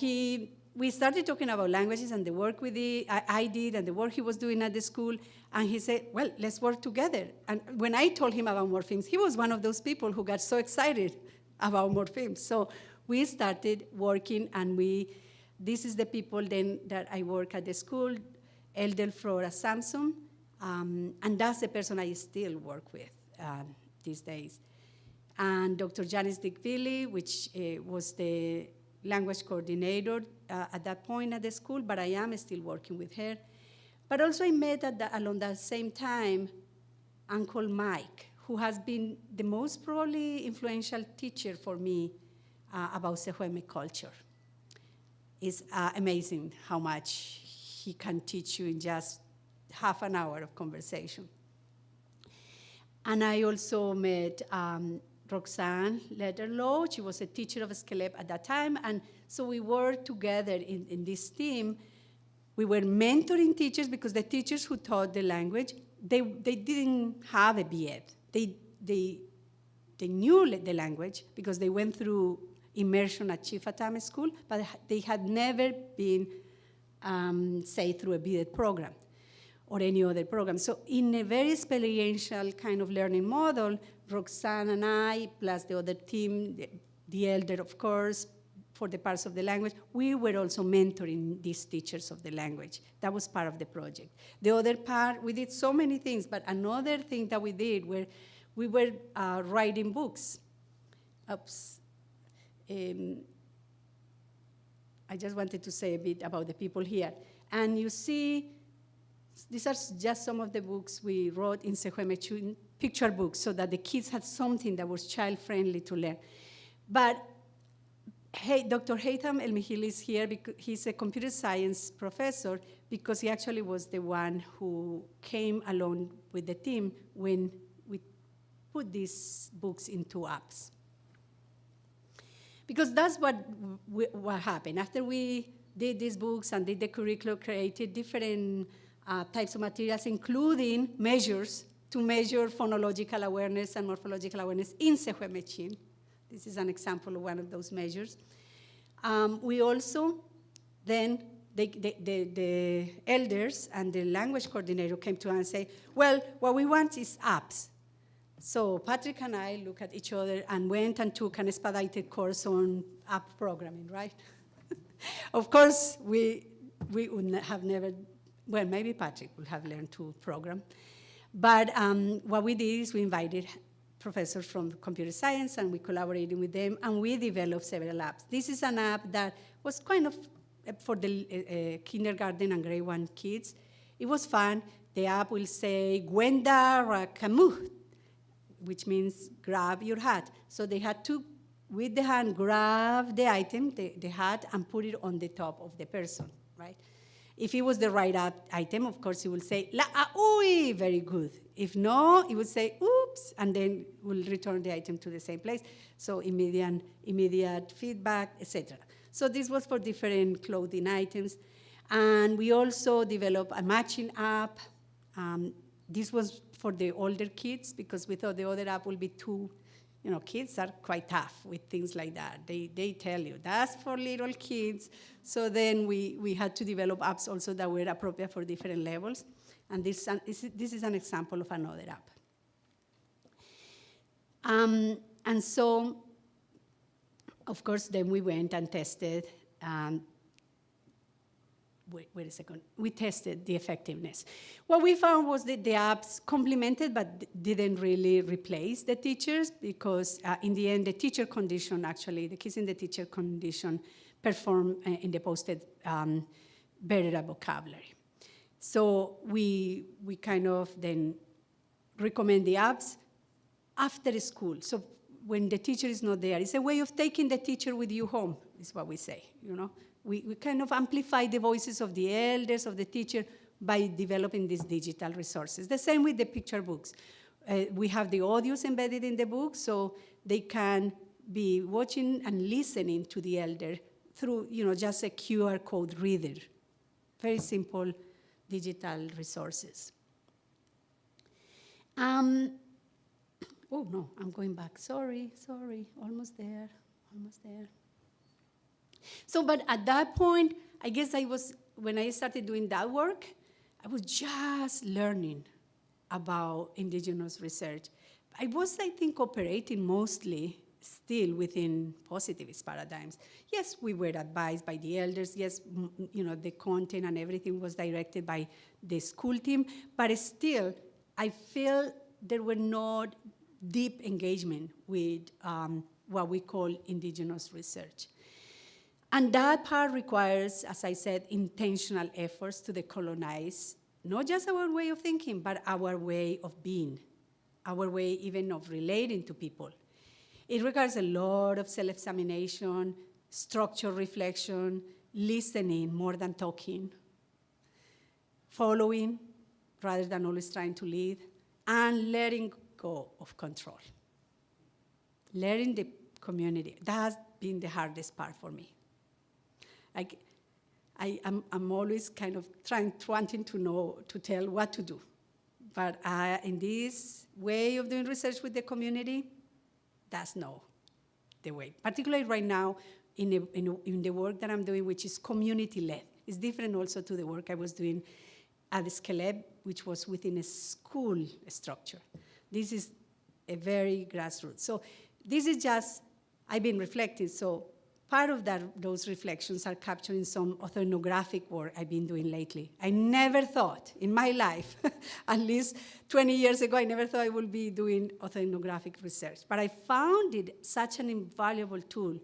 we started talking about languages and the work I did and the work he was doing at the school, and he said, well, let's work together. And when I told him about morphemes, he was one of those people who got so excited about morphemes. So we started working, and this is the people then that I work at the school, Elder Flora Samson, and that's the person I still work with these days. And Dr. Janice Dickville, which was the language coordinator at that point at the school, but I am still working with her. But also I met along that same time Uncle Mike, who has been the most probably influential teacher for me about Secwepemc culture. It's amazing how much he can teach you in just half an hour of conversation. And I also met Roxanne Lederlow. She was a teacher of Secwepemc at that time, and so we were together in this team. We were mentoring teachers because the teachers who taught the language, they didn't have a BEd. They knew the language because they went through immersion at Chifatam School, but they had never been, say, through a BEd program or any other program. So in a very experiential kind of learning model, Roxanne and I, plus the other team, the elder, of course, for the parts of the language, we were also mentoring these teachers of the language. That was part of the project. The other part, we did so many things, but another thing that we did were we were writing books. Oops. I just wanted to say a bit about the people here. And you see, these are just some of the books we wrote in Secwepemctsín, picture books, so that the kids had something that was child-friendly to learn. But Dr. Haytham El-Mihili is here because he's a computer science professor, because he actually was the one who came along with the team when we put these books into apps. Because that's what happened. After we did these books and did the curriculum, created different types of materials, including measures to measure phonological awareness and morphological awareness in Secwepemctsín. This is an example of one of those measures. We also, then, the elders and the language coordinator came to us and say, well, what we want is apps. So Patrick and I looked at each other and went and took an expedited course on app programming, right? Of course, we would have never, well, maybe Patrick would have learned to program. But what we did is we invited professors from computer science, and we collaborated with them, and we developed several apps. This is an app that was kind of for the kindergarten and grade 1 kids. It was fun. The app will say, Gwenda Rakamu, which means grab your hat. So they had to, with the hand, grab the item, the hat, and put it on the top of the person, right? If it was the right item, of course, it will say, la-a-ui, very good. If no, it would say, oops, and then will return the item to the same place. So immediate feedback, etc. So this was for different clothing items. And we also developed a matching app. This was for the older kids, because we thought the other app will be too, kids are quite tough with things like that. They tell you, that's for little kids. So then we had to develop apps also that were appropriate for different levels. And this is an example of another app. And so, of course, then we went and tested. Wait a second. We tested the effectiveness. What we found was that the apps complemented but didn't really replace the teachers, because in the end, the teacher condition, actually, the kids in the teacher condition perform in the posted better at vocabulary. So we kind of then recommend the apps after school. So when the teacher is not there, it's a way of taking the teacher with you home, is what we say, We kind of amplify the voices of the elders, of the teacher, by developing these digital resources. The same with the picture books. We have the audios embedded in the book, so they can be watching and listening to the elder through just a QR code reader. Very simple digital resources. Oh no, I'm going back. Sorry, almost there. So, but at that point, I guess when I started doing that work, I was just learning about indigenous research. I was, I think, operating mostly still within positivist paradigms. Yes, we were advised by the elders. Yes, the content and everything was directed by the school team, but still, I feel there were not deep engagement with what we call indigenous research. And that part requires, as I said, intentional efforts to decolonize, not just our way of thinking, but our way of being, our way even of relating to people. It requires a lot of self-examination, structured reflection, listening more than talking, following rather than always trying to lead, and letting go of control. Learning the community, that has been the hardest part for me. Like, I'm always kind of wanting to tell what to do. But in this way of doing research with the community, that's not the way. Particularly right now in the work that I'm doing, which is community-led. It's different also to the work I was doing at Secwepemc, which was within a school structure. This is a very grassroots. So this is just, I've been reflecting, so part of those reflections are captured in some ethnographic work I've been doing lately. I never thought in my life, at least 20 years ago, I never thought I would be doing ethnographic research. But I found it such an invaluable tool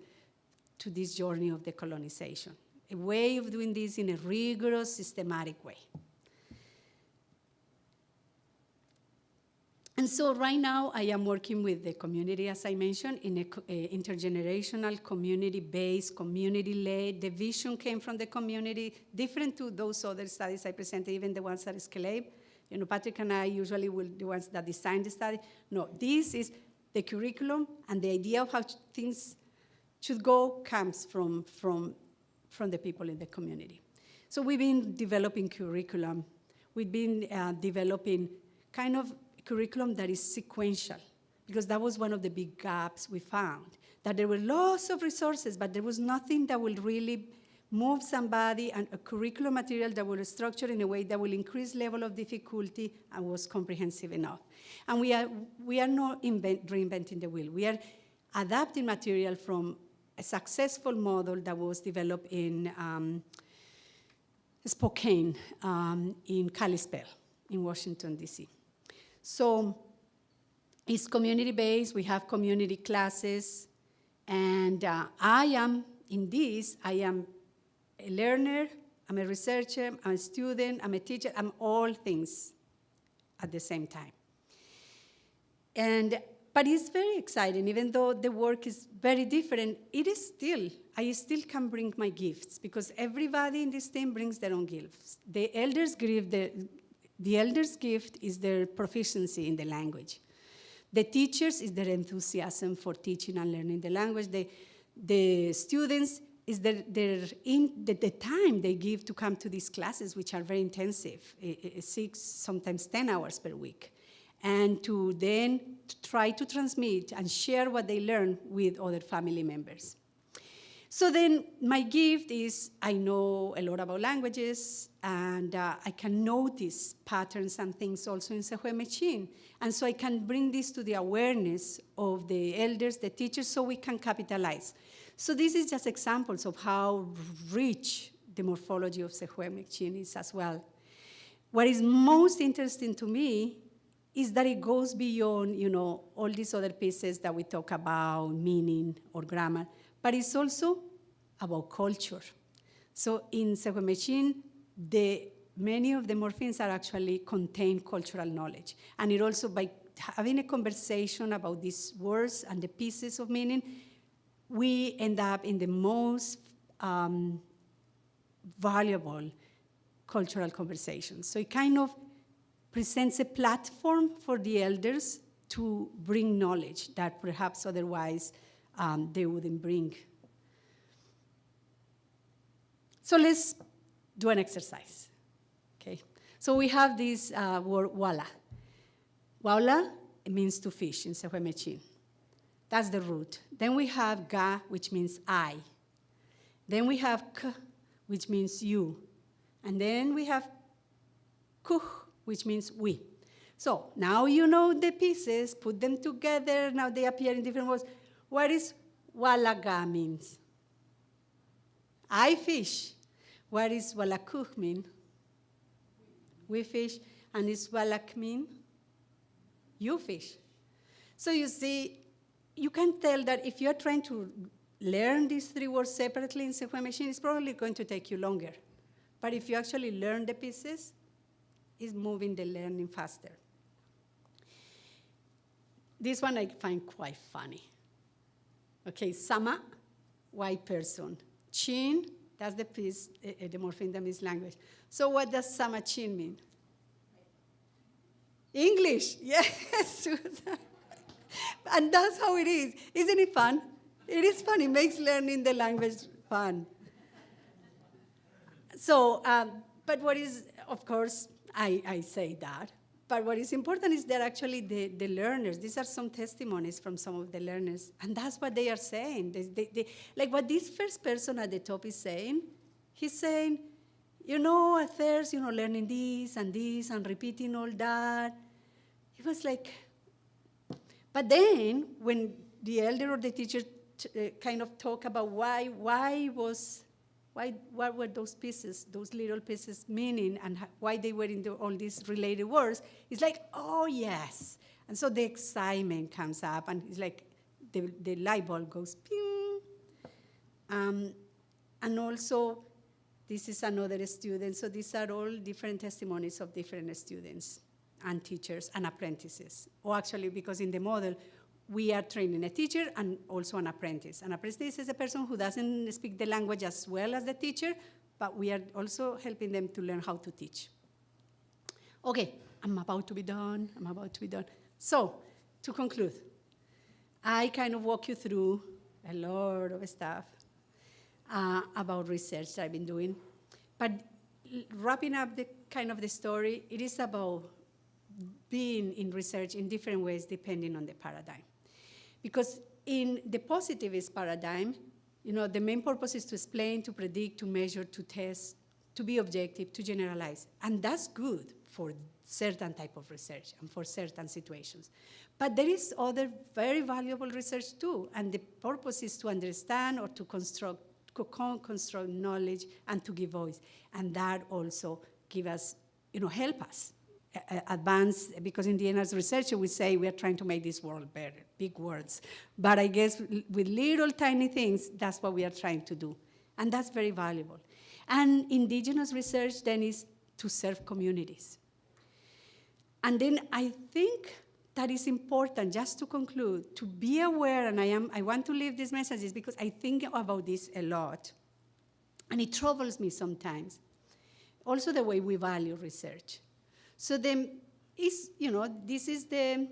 to this journey of decolonization, a way of doing this in a rigorous, systematic way. And so right now, I am working with the community, as I mentioned, in an intergenerational, community-based, community-led. The vision came from the community, different to those other studies I presented, even the ones at Secwepemc. Patrick and I usually will be the ones that design the study. No, this is the curriculum, and the idea of how things should go comes from the people in the community. So we've been developing curriculum. We've been developing kind of curriculum that is sequential, because that was one of the big gaps we found, that there were lots of resources, but there was nothing that will really move somebody, and a curriculum material that will structure in a way that will increase level of difficulty and was comprehensive enough. And we are not reinventing the wheel. We are adapting material from a successful model that was developed in Spokane, in Kalispell, in Washington, D.C. So it's community-based. We have community classes. And I am a learner, I'm a researcher, I'm a student, I'm a teacher, I'm all things at the same time. But it's very exciting, even though the work is very different, I still can bring my gifts, because everybody in this team brings their own gifts. The elders' gift is their proficiency in the language. The teachers is their enthusiasm for teaching and learning the language. The students is the time they give to come to these classes, which are very intensive, 6, sometimes 10 hours per week, and to then try to transmit and share what they learn with other family members. So then my gift is I know a lot about languages, and I can notice patterns and things also in Secwepemctsín. And so I can bring this to the awareness of the elders, the teachers, so we can capitalize. So this is just examples of how rich the morphology of Secwepemctsín is as well. What is most interesting to me is that it goes beyond, all these other pieces that we talk about, meaning or grammar, but it's also about culture. So in Secwepemctsín, many of the morphemes are actually contain cultural knowledge. And it also, by having a conversation about these words and the pieces of meaning, we end up in the most valuable cultural conversations. So it kind of presents a platform for the elders to bring knowledge that perhaps otherwise they wouldn't bring. So let's do an exercise, okay? So we have this word wala. Wala, it means to fish in Secwepemctsín. That's the root. Then we have ga, which means I. Then we have k, which means you. And then we have kuh, which means we. So now you know the pieces, put them together, now they appear in different words. What is walaga means? I fish. What is walakuh mean? We fish. And is walak mean? You fish. So you see, you can tell that if you're trying to learn these three words separately in Secwepemctsín, it's probably going to take you longer. But if you actually learn the pieces, it's moving the learning faster. This one I find quite funny. Okay, sama, white person. Chin, that's the piece, the morpheme that means language. So what does sama chin mean? English, yes. And that's how it is. Isn't it fun? It is fun. It makes learning the language fun. So, but what is, of course, I say that. But what is important is that actually the learners, these are some testimonies from some of the learners, and that's what they are saying. Like what this first person at the top is saying, he's saying, at first, learning this and repeating all that. It was like, but then when the elder or the teacher kind of talk about what were those pieces, those little pieces meaning, and why they were in all these related words, it's like, oh, yes. And so the excitement comes up, and it's like the light bulb goes, ping. And also, this is another student, so these are all different testimonies of different students and teachers and apprentices. Or actually, because in the model, we are training a teacher and also an apprentice. An apprentice is a person who doesn't speak the language as well as the teacher, but we are also helping them to learn how to teach. Okay, I'm about to be done. So, to conclude, I kind of walk you through a lot of stuff about research that I've been doing. But wrapping up the story, it is about being in research in different ways depending on the paradigm. Because in the positivist paradigm, the main purpose is to explain, to predict, to measure, to test, to be objective, to generalize. And that's good for certain type of research and for certain situations. But there is other very valuable research too, and the purpose is to understand or to construct knowledge and to give voice. And that also give us, help us advance, because in the end, as researchers, we say we are trying to make this world better, big words. But I guess with little tiny things, that's what we are trying to do. And that's very valuable. And indigenous research then is to serve communities. And then I think that is important, just to conclude, to be aware, and I want to leave these messages because I think about this a lot, and it troubles me sometimes. Also the way we value research. So then, this is the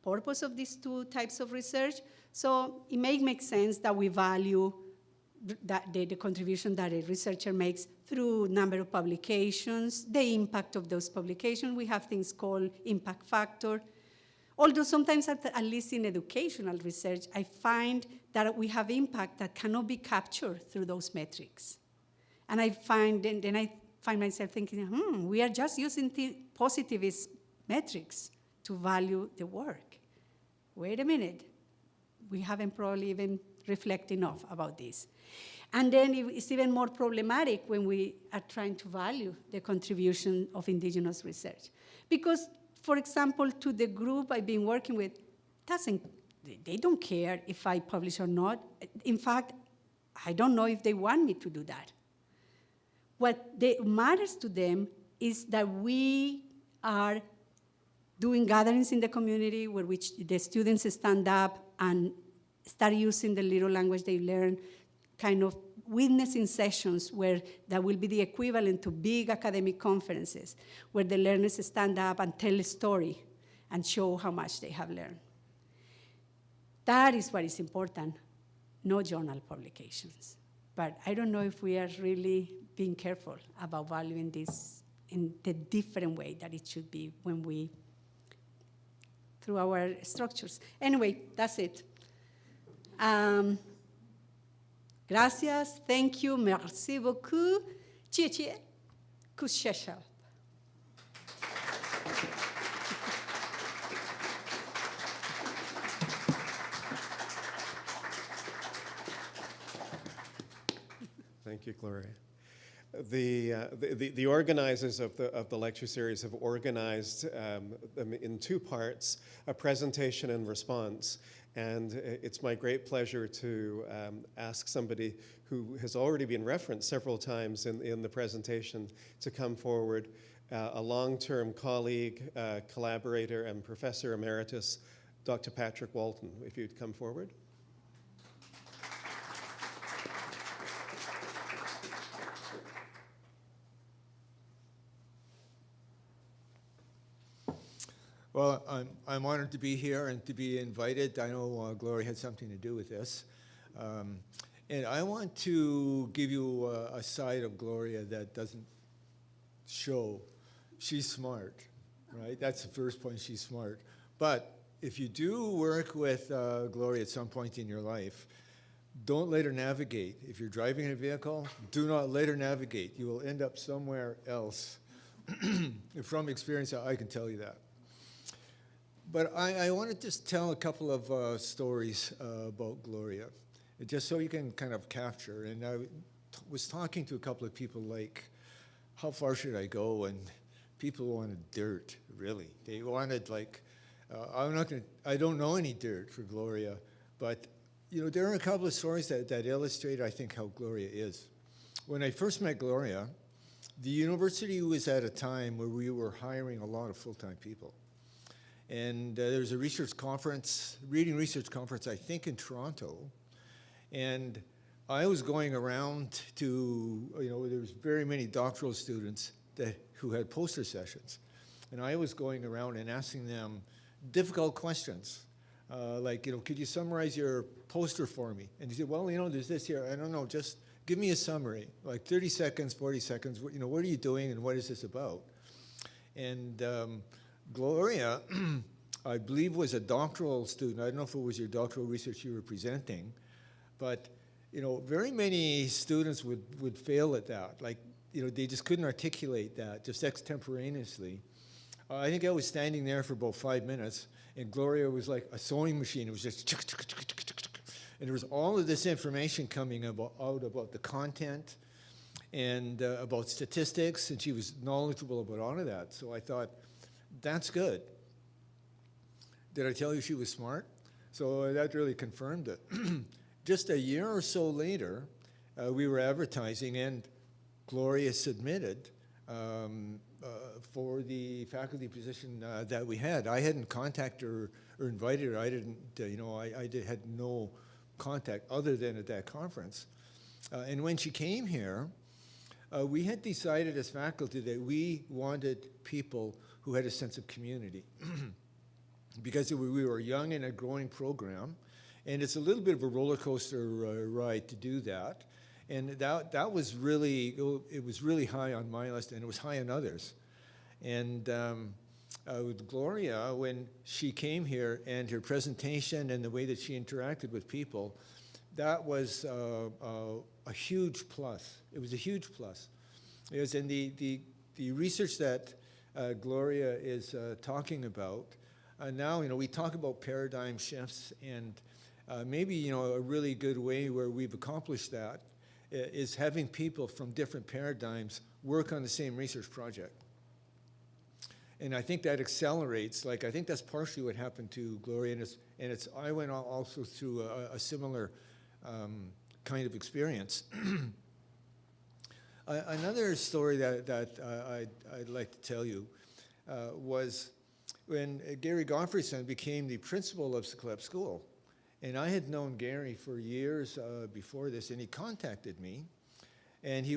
purpose of these two types of research. So it may make sense that we value the contribution that a researcher makes through number of publications, the impact of those publications. We have things called impact factor. Although sometimes, at least in educational research, I find that we have impact that cannot be captured through those metrics. And I find myself thinking, we are just using positivist metrics to value the work. Wait a minute. We haven't probably even reflected enough about this. And then it's even more problematic when we are trying to value the contribution of indigenous research. Because, for example, to the group I've been working with, they don't care if I publish or not. In fact, I don't know if they want me to do that. What matters to them is that we are doing gatherings in the community where the students stand up and start using the little language they learn, kind of witnessing sessions where that will be the equivalent to big academic conferences, where the learners stand up and tell a story and show how much they have learned. That is what is important, no journal publications. But I don't know if we are really being careful about valuing this in the different way that it should be when we, through our structures. Anyway, that's it. Gracias, thank you, merci beaucoup. Chiche, kushesha. Thank you, Gloria. The organizers of the lecture series have organized them in two parts, a presentation and response. And it's my great pleasure to ask somebody who has already been referenced several times in the presentation to come forward, a long-term colleague, collaborator, and professor emeritus, Dr. Patrick Walton. If you'd come forward. Well, I'm honored to be here and to be invited. I know Gloria had something to do with this. And I want to give you a side of Gloria that doesn't show. She's smart, right? That's the first point, she's smart. But if you do work with Gloria at some point in your life, don't let her navigate. If you're driving a vehicle, do not let her navigate. You will end up somewhere else. From experience, I can tell you that. But I want to just tell a couple of stories about Gloria, just so you can kind of capture. And I was talking to a couple of people like, how far should I go? And people wanted dirt, really. They wanted like, I don't know any dirt for Gloria, but you know, there are a couple of stories that illustrate, I think, how Gloria is. When I first met Gloria, the university was at a time where we were hiring a lot of full-time people. And there was a research conference, reading research conference, I think in Toronto. And I was going around to, you know, there was very many doctoral students who had poster sessions. And I was going around and asking them difficult questions. Like, you know, could you summarize your poster for me? And he said, well, you know, there's this here. I don't know, just give me a summary, like 30 seconds, 40 seconds. You know, what are you doing and what is this about? And Gloria, I believe, was a doctoral student. I don't know if it was your doctoral research you were presenting, but you know, very many students would fail at that. Like, you know, they just couldn't articulate that just extemporaneously. I think I was standing there for about 5 minutes, and Gloria was like a sewing machine. It was just, and there was all of this information coming out about the content and about statistics, and she was knowledgeable about all of that. So I thought, that's good. Did I tell you she was smart? So that really confirmed it. Just a year or so later, we were advertising, and Gloria submitted for the faculty position that we had. I hadn't contacted her or invited her. I didn't, you know, I had no contact other than at that conference. And when she came here, we had decided as faculty that we wanted people who had a sense of community. Because we were young in a growing program, and it's a little bit of a roller coaster ride to do that. And that was really, it was really high on my list, and it was high on others. And with Gloria, when she came here and her presentation and the way that she interacted with people, that was a huge plus. It was a huge plus. It was in the research that Gloria is talking about. Now, you know, we talk about paradigm shifts, and maybe, you know, a really good way where we've accomplished that is having people from different paradigms work on the same research project. And I think that accelerates, like, I think that's partially what happened to Gloria, and I went also through a similar kind of experience. Another story that I'd like to tell you was when Gary Gottfriedson became the principal of Secwepemc School. And I had known Gary for years before this, and he contacted me, and he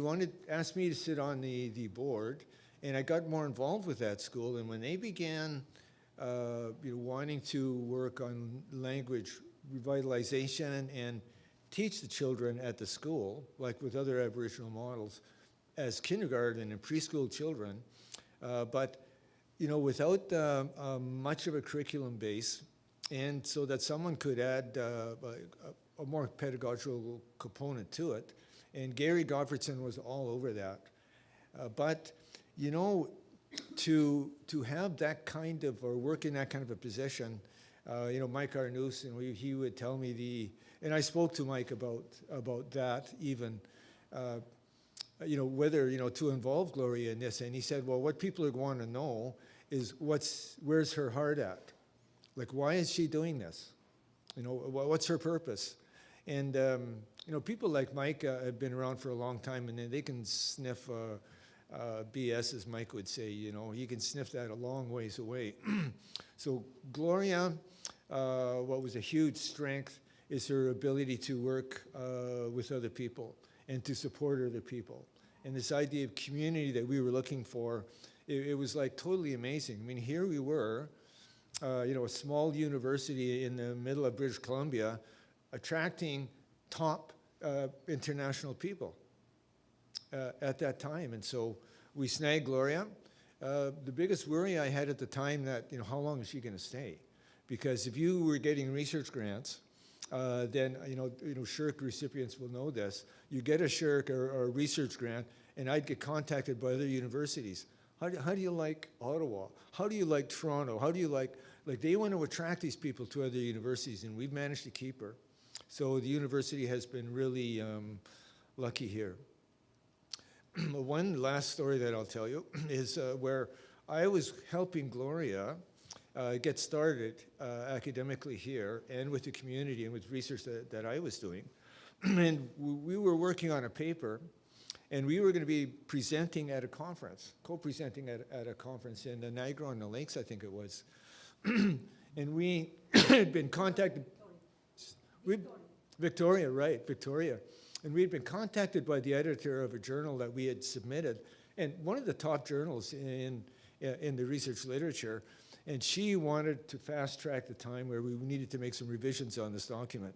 asked me to sit on the board, and I got more involved with that school. And when they began you know, wanting to work on language revitalization and teach the children at the school, like with other Aboriginal models, as kindergarten and preschool children, but without much of a curriculum base, and so that someone could add a more pedagogical component to it. And Gary Gottfredson was all over that. But to have that kind of, or work in that kind of a position, Mike Arnoose, and he would tell me and I spoke to Mike about that even, whether, to involve Gloria in this. And he said, well, what people are going to know is where's her heart at? Like, why is she doing this? What's her purpose? And, people like Mike have been around for a long time, and they can sniff BS, as Mike would say. You can sniff that a long ways away. So Gloria, what was a huge strength is her ability to work with other people and to support other people. And this idea of community that we were looking for, it was like totally amazing. I mean, here we were, a small university in the middle of British Columbia, attracting top international people at that time. And so we snagged Gloria. The biggest worry I had at the time that, how long is she going to stay? Because if you were getting research grants, then, SHRC recipients will know this. You get a SHRC or a research grant, and I'd get contacted by other universities. How do you like Ottawa? How do you like Toronto? How do you like they want to attract these people to other universities, and we've managed to keep her. So the university has been really lucky here. One last story that I'll tell you is where I was helping Gloria get started academically here and with the community and with research that I was doing. And we were working on a paper, and we were going to be presenting at a conference, co-presenting at a conference in Niagara-on-the-Lakes, I think it was. And we had been contacted. Victoria, right, Victoria. And we had been contacted by the editor of a journal that we had submitted, and one of the top journals in the research literature, and she wanted to fast track the time where we needed to make some revisions on this document.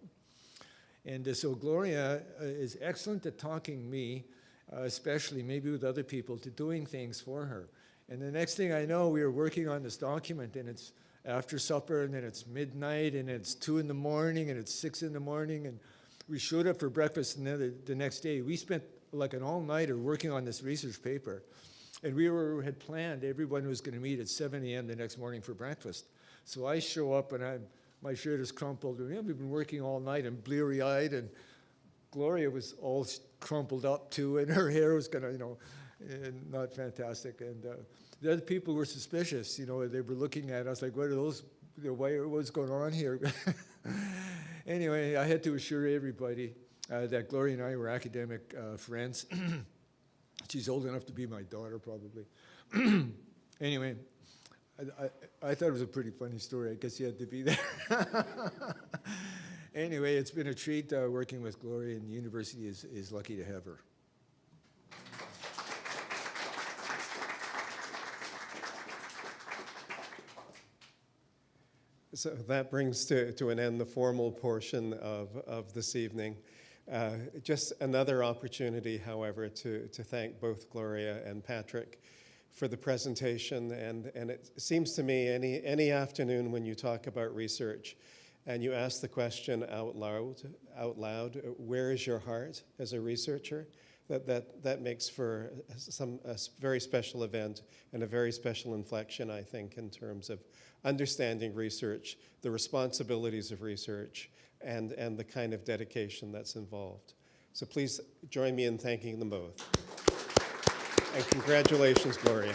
And so Gloria is excellent at talking me, especially maybe with other people, to doing things for her. And the next thing I know, we were working on this document, and it's after supper, and then it's midnight, and it's 2 in the morning, and it's 6 in the morning, and we showed up for breakfast the next day. We spent like an all-nighter working on this research paper, and we had planned everyone was going to meet at 7 a.m. the next morning for breakfast. So I show up, and my shirt is crumpled, and we've been working all night and bleary-eyed, and Gloria was all crumpled up too, and her hair was kind of, not fantastic. And the other people were suspicious. They were looking at us like, what are those? What's going on here? Anyway, I had to assure everybody that Gloria and I were academic friends. She's old enough to be my daughter, probably. Anyway, I thought it was a pretty funny story. I guess you had to be there. Anyway, it's been a treat working with Gloria, and the university is lucky to have her. So that brings to an end the formal portion of this evening. Just another opportunity, however, to thank both Gloria and Patrick for the presentation. And it seems to me any afternoon when you talk about research and you ask the question out loud, where is your heart as a researcher? That makes for a very special event and a very special inflection, I think, in terms of understanding research, the responsibilities of research, and the kind of dedication that's involved. So please join me in thanking them both. And congratulations, Gloria.